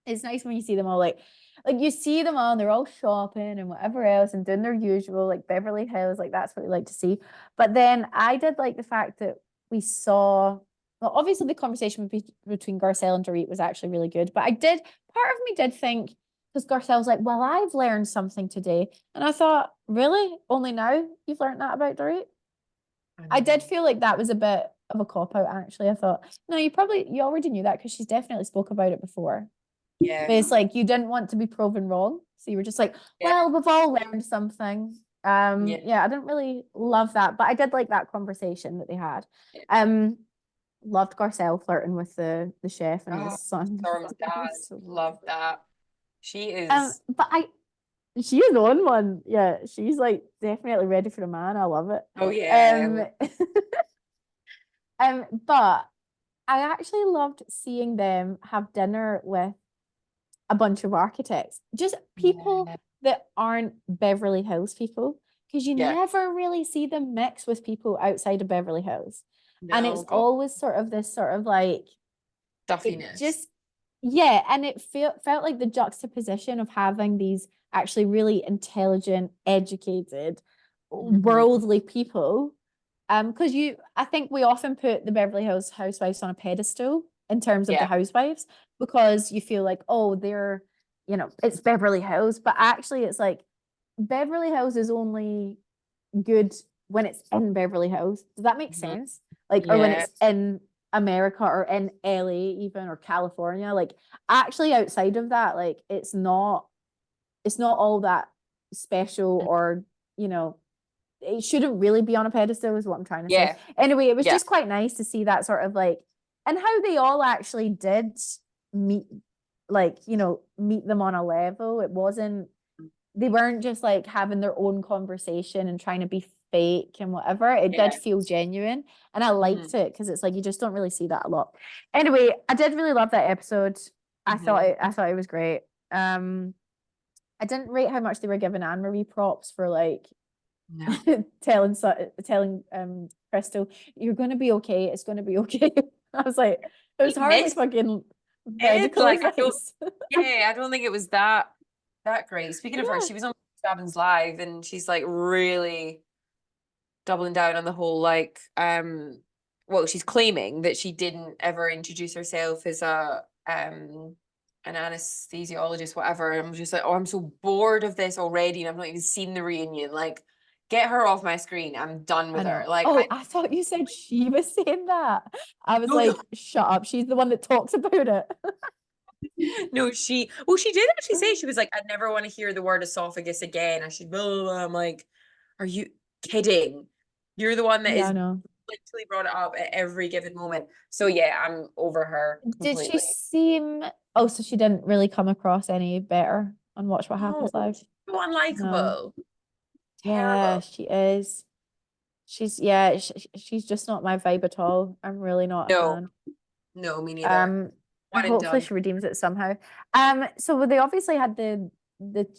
Speaker 1: it's nice when you see them all like you see them all and they're all shopping and whatever else and doing their usual like Beverly Hills, like that's what we like to see. But then I did like the fact that we saw, well, obviously the conversation between Garcelle and Dorit was actually really good. But part of me did think, because Garcelle's like, well, I've learned something today. And I thought, really? Only now you've learned that about Dorit?
Speaker 2: I
Speaker 1: I did
Speaker 2: know.
Speaker 1: feel like that was a bit of a cop out, actually. I thought, no, you already knew that because she's definitely spoke about it before.
Speaker 2: Yeah.
Speaker 1: But it's like you didn't want to be proven wrong. So you were just like,
Speaker 2: Yeah.
Speaker 1: well, we've all learned something.
Speaker 2: Yeah.
Speaker 1: Yeah, I didn't really love that, but I did like that conversation that they had.
Speaker 2: Yeah.
Speaker 1: Um, Loved Garcelle flirting with the chef and
Speaker 2: Oh,
Speaker 1: his son.
Speaker 2: Storm's
Speaker 1: It
Speaker 2: dad.
Speaker 1: was so
Speaker 2: Love that. She
Speaker 1: um,
Speaker 2: is.
Speaker 1: but I she is on one. Yeah, she's like definitely ready for the man. I love it.
Speaker 2: Oh yeah.
Speaker 1: Um, but I actually loved seeing them have dinner with a bunch of architects, just people
Speaker 2: Yeah.
Speaker 1: that aren't Beverly Hills people, because you
Speaker 2: Yeah.
Speaker 1: never really see them mix with people outside of Beverly Hills. And it's
Speaker 2: No, God.
Speaker 1: always sort of this sort of like, it
Speaker 2: Stuffiness.
Speaker 1: just, yeah. And it felt like the juxtaposition of having these actually really intelligent, educated,
Speaker 2: Hmm.
Speaker 1: worldly people. Because I think we often put the Beverly Hills housewives on a pedestal in terms of the
Speaker 2: Yeah.
Speaker 1: housewives because you feel like, oh, it's Beverly Hills, but actually it's like Beverly Hills is only good when it's in Beverly Hills. Does that make
Speaker 2: Mhm.
Speaker 1: sense? Like, or when
Speaker 2: Yeah.
Speaker 1: it's in America or in LA even or California. Like, actually outside of that, like it's not all that special or, you know, it shouldn't really be on a pedestal is what I'm trying to say.
Speaker 2: Yeah.
Speaker 1: Anyway, it was
Speaker 2: Yeah.
Speaker 1: just quite nice to see that sort of like and how they all actually did meet meet them on a level. It wasn't they weren't just like having their own conversation and trying to be fake and whatever. It did
Speaker 2: Yeah.
Speaker 1: feel genuine and I
Speaker 2: Hmm.
Speaker 1: liked it because it's like you just don't really see that a lot. Anyway, I did really love that episode.
Speaker 2: Hmm.
Speaker 1: I thought it was great. I didn't rate how much they were giving Anne Marie props for like
Speaker 2: No.
Speaker 1: telling Crystal, you're gonna be okay. It's gonna be okay. I was like, it was
Speaker 2: He
Speaker 1: hardly
Speaker 2: missed
Speaker 1: fucking
Speaker 2: it.
Speaker 1: medical
Speaker 2: Like I don't.
Speaker 1: advice.
Speaker 2: Yeah, I don't think it was that great. Speaking of her,
Speaker 1: Yeah,
Speaker 2: she was on Stabbins Live, and she's like really doubling down on the whole well, she's claiming that she didn't ever introduce herself as a an anesthesiologist, whatever. And I'm just like, oh, I'm so bored of this already, and I've not even seen the reunion. Like, get her off my screen. I'm done
Speaker 1: I
Speaker 2: with her.
Speaker 1: know.
Speaker 2: Like,
Speaker 1: Oh, I thought you said she was saying that. I was
Speaker 2: no, no,
Speaker 1: like, shut up. She's the one that talks about it.
Speaker 2: no, she did actually say she was like, I never want to hear the word esophagus again. I should blah, blah, blah. I'm like, are you kidding? You're the one that
Speaker 1: Yeah,
Speaker 2: is
Speaker 1: I know.
Speaker 2: literally brought it up at every given moment. So yeah, I'm over her
Speaker 1: Did she
Speaker 2: completely.
Speaker 1: seem Oh, so she didn't really come across any better on Watch What
Speaker 2: No,
Speaker 1: Happens Live?
Speaker 2: so
Speaker 1: No.
Speaker 2: unlikable.
Speaker 1: Yeah,
Speaker 2: Terrible.
Speaker 1: she is. She's just not my vibe at all. I'm really not a
Speaker 2: No,
Speaker 1: fan.
Speaker 2: no, me neither.
Speaker 1: Um,
Speaker 2: One and
Speaker 1: Hopefully
Speaker 2: done.
Speaker 1: she redeems it somehow. So they obviously had the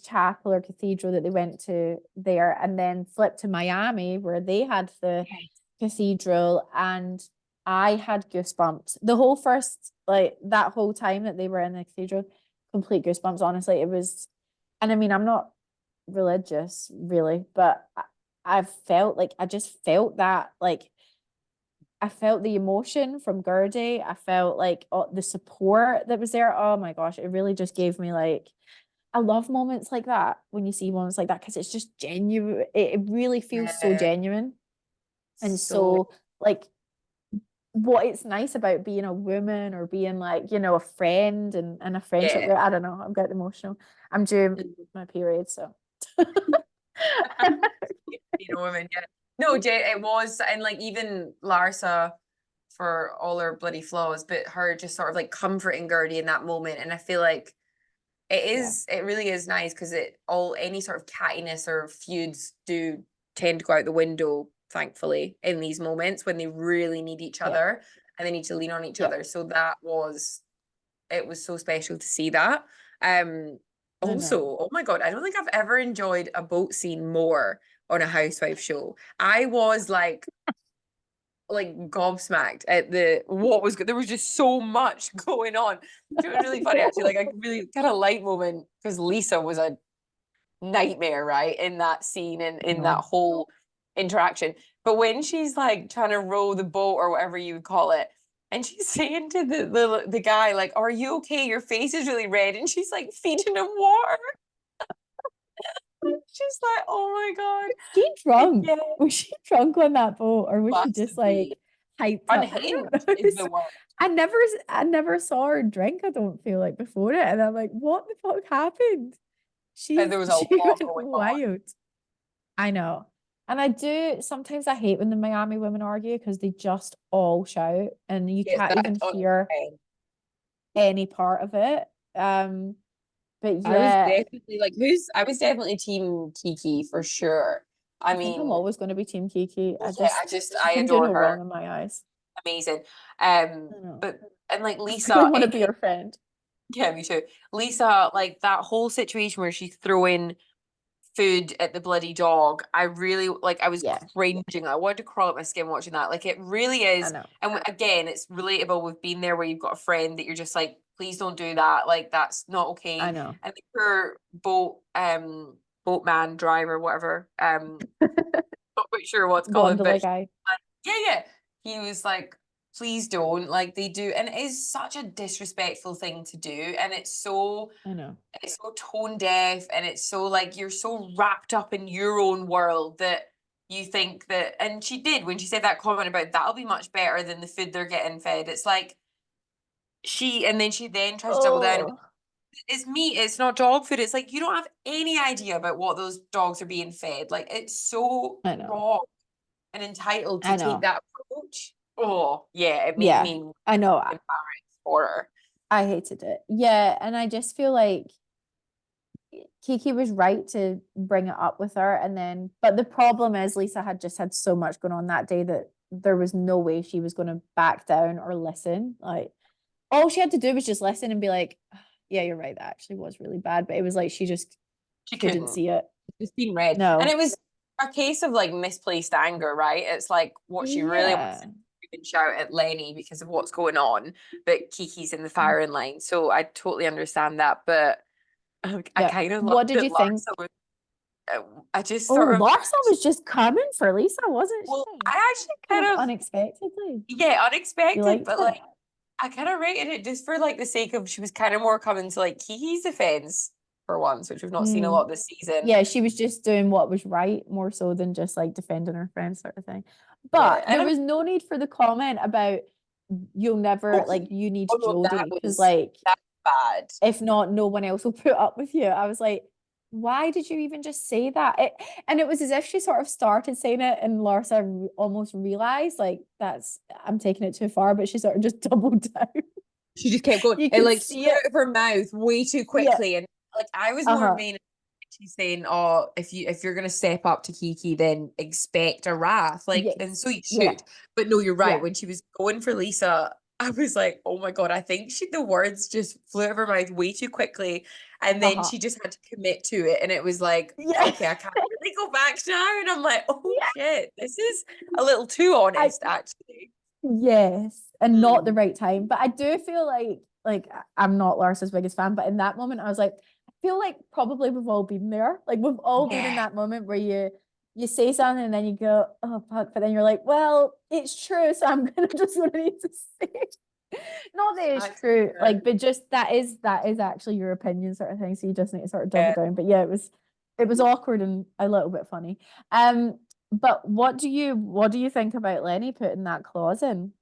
Speaker 1: chapel or cathedral that they went to there, and then flipped to Miami where they had the
Speaker 2: Yes.
Speaker 1: cathedral, and I had goosebumps. The whole first like that whole time that they were in the cathedral, complete goosebumps. Honestly, it was, and I mean I'm not religious really, but I felt like I just felt that like I felt the emotion from Gertie. I felt like the support that was there. Oh my gosh, it really just gave me like I love moments like that when you see moments like that because it's just genuine. It really feels so
Speaker 2: Yeah.
Speaker 1: genuine and
Speaker 2: So
Speaker 1: so like what it's nice about being a woman or being like a friend and a friendship.
Speaker 2: yeah.
Speaker 1: I don't know. I'm getting emotional. I'm due my period, so
Speaker 2: Being a woman, yeah. No, Jay, it was, and like even Larsa, for all her bloody flaws, but her just sort of like comforting Gertie in that moment. And I feel like
Speaker 1: yeah,
Speaker 2: it really is nice because any sort of cattiness or feuds do tend to go out the window, thankfully, in these moments when they really need each
Speaker 1: yeah,
Speaker 2: other and they need to lean on each
Speaker 1: yeah.
Speaker 2: other. So it was so special to see that. Um,
Speaker 1: I know.
Speaker 2: Also, oh my God, I don't think I've ever enjoyed a boat scene more on a housewife show. I was like like gobsmacked at what was there was just so much going on. It was really funny actually. Like a really kind of light moment because Lisa was a nightmare, right, in that scene and in that
Speaker 1: No,
Speaker 2: whole interaction. But when she's like trying to row the boat or whatever you would call it, and she's saying to the guy, like, "Are you okay? Your face is really red," and she's like feeding him water. She's like, "Oh my God."
Speaker 1: she drunk?
Speaker 2: Yeah,
Speaker 1: Was she drunk on that boat, or was she
Speaker 2: must
Speaker 1: just
Speaker 2: be.
Speaker 1: like hyped up? I don't
Speaker 2: Unhinged is
Speaker 1: know.
Speaker 2: the word.
Speaker 1: I never saw her drink. I don't feel like before it, and I'm like, what the fuck happened?
Speaker 2: There was a
Speaker 1: She
Speaker 2: lot
Speaker 1: went
Speaker 2: going on.
Speaker 1: wild. I know. And I do sometimes I hate when the Miami women argue because they just all shout and you
Speaker 2: Yes,
Speaker 1: can't even
Speaker 2: that on
Speaker 1: hear any part of it. But
Speaker 2: I was
Speaker 1: yeah,
Speaker 2: definitely like, I was definitely team Kiki for sure. I
Speaker 1: I think I'm
Speaker 2: mean,
Speaker 1: always going to be Team Kiki.
Speaker 2: yeah,
Speaker 1: She
Speaker 2: I
Speaker 1: can do
Speaker 2: adore
Speaker 1: no
Speaker 2: her.
Speaker 1: wrong in my eyes.
Speaker 2: Amazing.
Speaker 1: I know.
Speaker 2: But and like
Speaker 1: I really
Speaker 2: Lisa,
Speaker 1: want to be her friend.
Speaker 2: yeah, me too. Lisa, like that whole situation where she's throwing food at the bloody dog. I really like. I was
Speaker 1: Yeah,
Speaker 2: cringing. I wanted to crawl up my skin watching that. Like it really
Speaker 1: I
Speaker 2: is.
Speaker 1: know.
Speaker 2: And again, it's relatable with being there where you've got a friend that you're just like, please don't do that. Like that's not
Speaker 1: I
Speaker 2: okay.
Speaker 1: know.
Speaker 2: And the poor boatman driver, whatever. Not quite sure what to call him,
Speaker 1: Gondola
Speaker 2: but
Speaker 1: guy.
Speaker 2: yeah, yeah. He was like, please don't. Like they do, and it is such a disrespectful thing to do, and
Speaker 1: I know.
Speaker 2: it's so tone deaf, and it's so like you're so wrapped up in your own world that you think that, and she did when she said that comment about that'll be much better than the food they're getting fed. It's like and then she then tries to double down.
Speaker 1: Oh,
Speaker 2: It's meat, it's not dog food. It's like you don't have any idea about what those dogs are being fed. Like it's so
Speaker 1: I know.
Speaker 2: wrong and entitled to
Speaker 1: I
Speaker 2: take
Speaker 1: know.
Speaker 2: that approach. Oh, yeah, it made
Speaker 1: Yeah,
Speaker 2: me
Speaker 1: I know.
Speaker 2: embarrassed for her.
Speaker 1: I hated it. Yeah, and I just feel like Kiki was right to bring it up with her. And then, but the problem is Lisa had just had so much going on that day that there was no way she was going to back down or listen. Like, all she had to do was just listen and be like, yeah, you're right. That actually was really bad. But it was like she just
Speaker 2: She
Speaker 1: couldn't
Speaker 2: couldn't.
Speaker 1: see it.
Speaker 2: It's been read. And
Speaker 1: No.
Speaker 2: it was a case of like misplaced anger, right? It's like what she really wants
Speaker 1: Yeah.
Speaker 2: to do and shout at Lenny because of what's going on, but Kiki's in the firing line. So I totally understand that. But I
Speaker 1: Yeah.
Speaker 2: kind of loved
Speaker 1: What did
Speaker 2: that
Speaker 1: you think?
Speaker 2: Larsa was, I just
Speaker 1: Oh,
Speaker 2: sort of,
Speaker 1: Larsa was just coming for Lisa, wasn't
Speaker 2: well,
Speaker 1: she?
Speaker 2: I actually
Speaker 1: Kind of
Speaker 2: kind of,
Speaker 1: unexpectedly.
Speaker 2: yeah,
Speaker 1: You
Speaker 2: unexpected,
Speaker 1: liked
Speaker 2: but
Speaker 1: it?
Speaker 2: like, I kind of rated it just for like the sake of she was kind of more coming to like Kiki's defense for once, which we've not seen a
Speaker 1: Mm.
Speaker 2: lot this season.
Speaker 1: Yeah, she was just doing what was right more so than just like defending her friend sort of thing.
Speaker 2: Yeah,
Speaker 1: But
Speaker 2: and
Speaker 1: there
Speaker 2: I mean,
Speaker 1: was no need for the comment about you'll never like
Speaker 2: okay,
Speaker 1: you need
Speaker 2: oh no,
Speaker 1: Jodie because like
Speaker 2: that's bad.
Speaker 1: if not, no one else will put up with you. I was like, why did you even just say that? And it was as if she sort of started saying it and Larsa almost realized like I'm taking it too far, but she sort of just doubled down.
Speaker 2: She just kept going.
Speaker 1: You
Speaker 2: It
Speaker 1: could
Speaker 2: like
Speaker 1: see
Speaker 2: flew
Speaker 1: it.
Speaker 2: out of her mouth way too
Speaker 1: Yeah.
Speaker 2: quickly, and like I was more
Speaker 1: Uh-huh.
Speaker 2: vain. She's saying, "Oh, if you're gonna step up to Kiki, then expect a wrath." Like, and
Speaker 1: Yes.
Speaker 2: so you
Speaker 1: Yeah.
Speaker 2: should. But no, you're right.
Speaker 1: Yeah.
Speaker 2: When she was going for Lisa, I was like, "Oh my God!" I think the words just flew out of her mouth way too quickly, and then
Speaker 1: Uh-huh.
Speaker 2: she just had to commit to it, and it was like,
Speaker 1: Yeah.
Speaker 2: "Okay, I can't really go back now." And I'm like, "Oh
Speaker 1: Yeah.
Speaker 2: shit, this is a little too
Speaker 1: I
Speaker 2: honest, actually."
Speaker 1: Yes, and not the
Speaker 2: Mm.
Speaker 1: right time. But I do feel like I'm not Larsa's biggest fan, but in that moment I was like, I feel like probably we've all been there. Like we've all been in
Speaker 2: Yeah,
Speaker 1: that moment where you say something and then you go, oh fuck, but then you're like, well, it's true, so I'm gonna just what I need to say. Not that it's
Speaker 2: that's
Speaker 1: true,
Speaker 2: true.
Speaker 1: like, but just that is actually your opinion sort of thing. So you just need to sort of double
Speaker 2: Yeah.
Speaker 1: down. But yeah, it was awkward and a little bit funny. But what do you think about Lenny putting that clause in?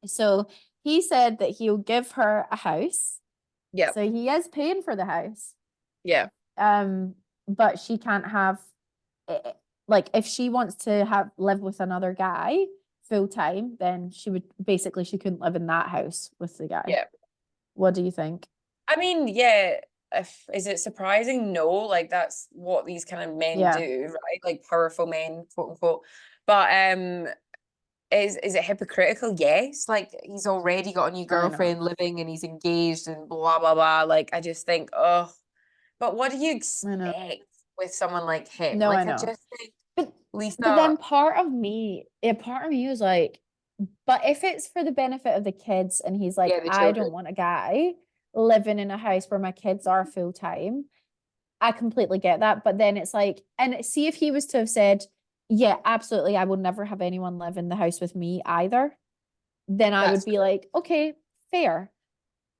Speaker 1: So he said that he'll give her a house.
Speaker 2: Yeah.
Speaker 1: So he is paying for the house.
Speaker 2: Yeah.
Speaker 1: Um, but she can't have like if she wants to have live with another guy full time, then she couldn't live in that house with the guy.
Speaker 2: Yeah.
Speaker 1: What do you think?
Speaker 2: I mean, yeah, is it surprising? No, like that's what these kind of men
Speaker 1: Yeah,
Speaker 2: do, right? Like powerful men, quote unquote. But is it hypocritical? Yes. Like he's already got a new
Speaker 1: I know.
Speaker 2: girlfriend living and he's engaged and blah blah blah. Like I just think, oh, but what do you
Speaker 1: I know.
Speaker 2: expect with someone like him?
Speaker 1: No, I
Speaker 2: Like I
Speaker 1: know.
Speaker 2: just think
Speaker 1: But
Speaker 2: Lisa,
Speaker 1: then part of me was like, But if it's for the benefit of the kids and he's like,
Speaker 2: Yeah, the
Speaker 1: I
Speaker 2: children.
Speaker 1: don't want a guy living in a house where my kids are full time, I completely get that. But then it's like, and see if he was to have said, yeah, absolutely, I will never have anyone live in the house with me either, then I would
Speaker 2: That's
Speaker 1: be
Speaker 2: true.
Speaker 1: like, okay, fair. Or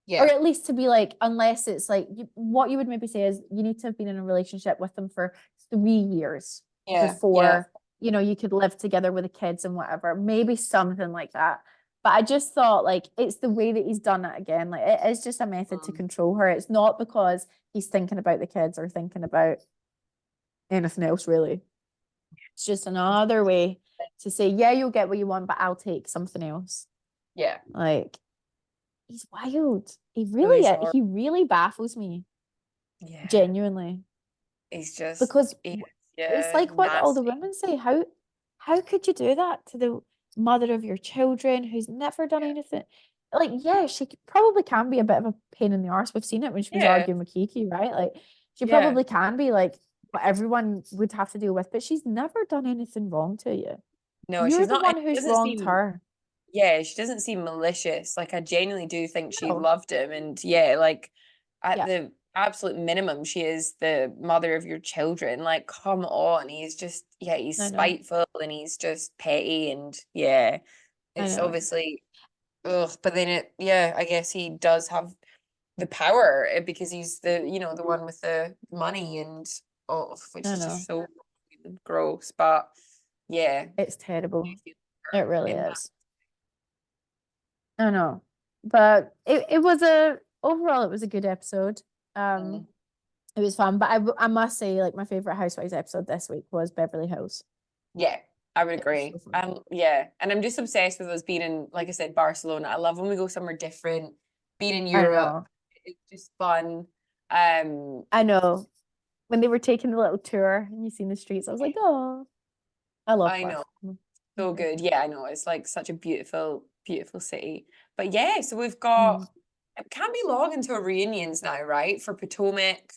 Speaker 2: Yeah.
Speaker 1: at least to be like, unless it's like, what you would maybe say is you need to have been in a relationship with them for 3 years
Speaker 2: Yeah. Yeah.
Speaker 1: before, you could live together with the kids and whatever. Maybe something like that. But I just thought like it's the way that he's done it again. Like it is just a method to
Speaker 2: Mm.
Speaker 1: control her. It's not because he's thinking about the kids or thinking about anything else really. It's just another way to say, yeah, you'll get what you want, but I'll take something else.
Speaker 2: Yeah.
Speaker 1: Like he's wild.
Speaker 2: So he's hard.
Speaker 1: He really baffles me,
Speaker 2: Yeah.
Speaker 1: genuinely.
Speaker 2: He's just,
Speaker 1: Because it's
Speaker 2: yeah,
Speaker 1: like what all the
Speaker 2: nasty.
Speaker 1: women say. How could you do that to the mother of your children who's never done anything? Like, yeah, probably can be a bit of a pain in the arse. We've seen it when she was
Speaker 2: Yeah.
Speaker 1: arguing with Kiki, right? Like, she
Speaker 2: Yeah.
Speaker 1: probably can be like what everyone would have to deal with, but she's never done anything wrong to you.
Speaker 2: No,
Speaker 1: You're
Speaker 2: she's
Speaker 1: the
Speaker 2: not, it
Speaker 1: one who's
Speaker 2: doesn't
Speaker 1: wronged
Speaker 2: seem,
Speaker 1: her.
Speaker 2: yeah, she doesn't seem malicious. Like, I genuinely do think she
Speaker 1: No.
Speaker 2: loved him. And yeah, like, at
Speaker 1: Yeah,
Speaker 2: the absolute minimum, she is the mother of your children. Like, come on. He's just, yeah, he's
Speaker 1: I know.
Speaker 2: spiteful and he's just petty. And yeah,
Speaker 1: I
Speaker 2: it's
Speaker 1: know.
Speaker 2: obviously, ugh. But then yeah, I guess he does have the power because he's the one with the money and oh, which
Speaker 1: I
Speaker 2: is just
Speaker 1: know.
Speaker 2: so gross. But yeah,
Speaker 1: It's
Speaker 2: I
Speaker 1: terrible.
Speaker 2: feel
Speaker 1: It
Speaker 2: her
Speaker 1: really
Speaker 2: in that.
Speaker 1: is. I know. But it was overall it was a good episode.
Speaker 2: Mm.
Speaker 1: It was fun, but I must say like my favorite Housewives episode this week was Beverly Hills.
Speaker 2: Yeah, I would
Speaker 1: It was
Speaker 2: agree.
Speaker 1: so fun.
Speaker 2: Yeah, and I'm just obsessed with us being in, like I said, Barcelona. I love when we go somewhere different. Being in
Speaker 1: I
Speaker 2: Europe,
Speaker 1: know.
Speaker 2: it's just fun. Um,
Speaker 1: I know. When they were taking the little tour and you seen the streets, I was like, oh, I love
Speaker 2: I know.
Speaker 1: Barcelona.
Speaker 2: So
Speaker 1: Okay.
Speaker 2: good. Yeah, I know. It's like such a beautiful, beautiful city. But yeah, so we've got,
Speaker 1: Mm.
Speaker 2: it can't be long until reunions now, right? For Potomac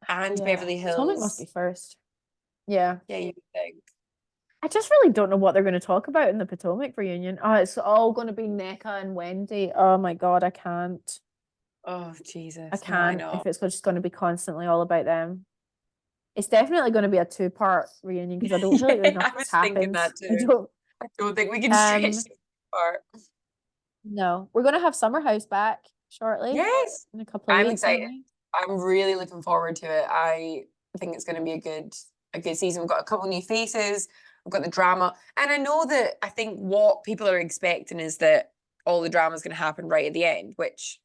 Speaker 2: and
Speaker 1: Yeah.
Speaker 2: Beverly
Speaker 1: Potomac must be
Speaker 2: Hills.
Speaker 1: first. Yeah.
Speaker 2: Yeah, you would think.
Speaker 1: I just really don't know what they're going to talk about in the Potomac reunion. Oh, it's all going to be Nneka and Wendy. Oh my God, I can't.
Speaker 2: Oh,
Speaker 1: I
Speaker 2: Jesus. No, I
Speaker 1: can't
Speaker 2: know.
Speaker 1: if it's just going to be constantly all about them. It's definitely going to be a two-part reunion because I don't feel like
Speaker 2: Yeah, I
Speaker 1: enough
Speaker 2: was thinking
Speaker 1: happens.
Speaker 2: that
Speaker 1: I
Speaker 2: too.
Speaker 1: don't.
Speaker 2: I don't think we can stretch
Speaker 1: Um,
Speaker 2: this apart.
Speaker 1: no, we're going to have Summer House back shortly
Speaker 2: Yes.
Speaker 1: in a couple of
Speaker 2: I'm
Speaker 1: weeks, aren't
Speaker 2: excited.
Speaker 1: we?
Speaker 2: I'm really looking forward to it. I think it's going to be a good season. We've got a couple new faces. We've got the drama. And I know that I think what people are expecting is that all the drama is going to happen right at the end, which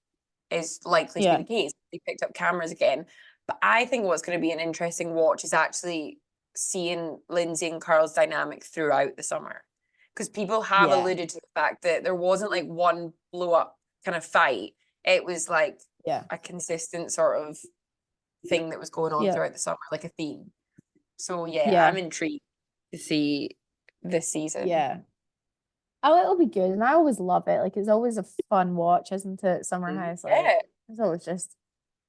Speaker 2: is likely to be
Speaker 1: Yeah,
Speaker 2: the case. They picked up cameras again. But I think what's going to be an interesting watch is actually seeing Lindsay and Carl's dynamic throughout the summer. Because people have
Speaker 1: yeah,
Speaker 2: alluded to the fact that there wasn't like one blow up kind of fight. It was like
Speaker 1: yeah,
Speaker 2: a consistent sort of thing that was going on
Speaker 1: yeah,
Speaker 2: throughout the summer, like a theme. So yeah, I'm
Speaker 1: yeah,
Speaker 2: intrigued to see this season.
Speaker 1: yeah. Oh, it'll be good, and I always love it. Like it's always a fun watch, isn't it? Summer House, like
Speaker 2: Yeah.
Speaker 1: it's always just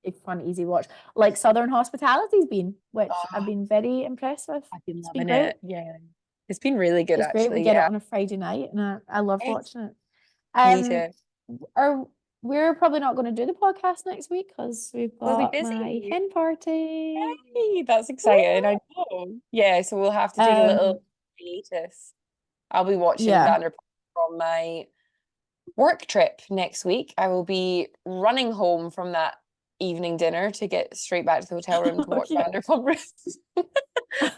Speaker 1: a fun, easy watch. Like Southern Hospitality's been, which I've
Speaker 2: Oh,
Speaker 1: been very impressed with.
Speaker 2: I've been
Speaker 1: It's been
Speaker 2: loving
Speaker 1: great.
Speaker 2: it. Yeah. It's been really good
Speaker 1: It's great. We
Speaker 2: actually.
Speaker 1: get it
Speaker 2: Yeah.
Speaker 1: on a Friday night, and I love
Speaker 2: Yes.
Speaker 1: watching it.
Speaker 2: Me
Speaker 1: Um,
Speaker 2: too.
Speaker 1: are we're probably not going to do the podcast next week because we've
Speaker 2: We'll be
Speaker 1: got my
Speaker 2: busy.
Speaker 1: hen party.
Speaker 2: Hey, that's
Speaker 1: Woo!
Speaker 2: exciting. I know. Yeah, so we'll have to take a little
Speaker 1: Um,
Speaker 2: hiatus. I'll be watching
Speaker 1: yeah.
Speaker 2: Vanderpump from my work trip next week. I will be running home from that evening dinner to get straight back to the hotel room to watch
Speaker 1: Okay.
Speaker 2: Vanderpump.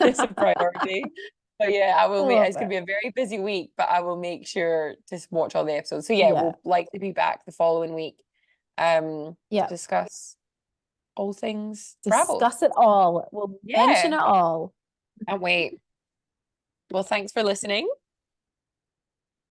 Speaker 2: It's a priority. But yeah, I
Speaker 1: I
Speaker 2: will make
Speaker 1: love
Speaker 2: it's gonna
Speaker 1: it.
Speaker 2: be a very busy week, but I will make sure to watch all the episodes. So yeah,
Speaker 1: Yeah.
Speaker 2: we'll likely be back the following week to
Speaker 1: Yeah.
Speaker 2: discuss all things travel.
Speaker 1: Discuss it all. We'll mention
Speaker 2: Yeah,
Speaker 1: it all.
Speaker 2: can't wait. Well, thanks for listening.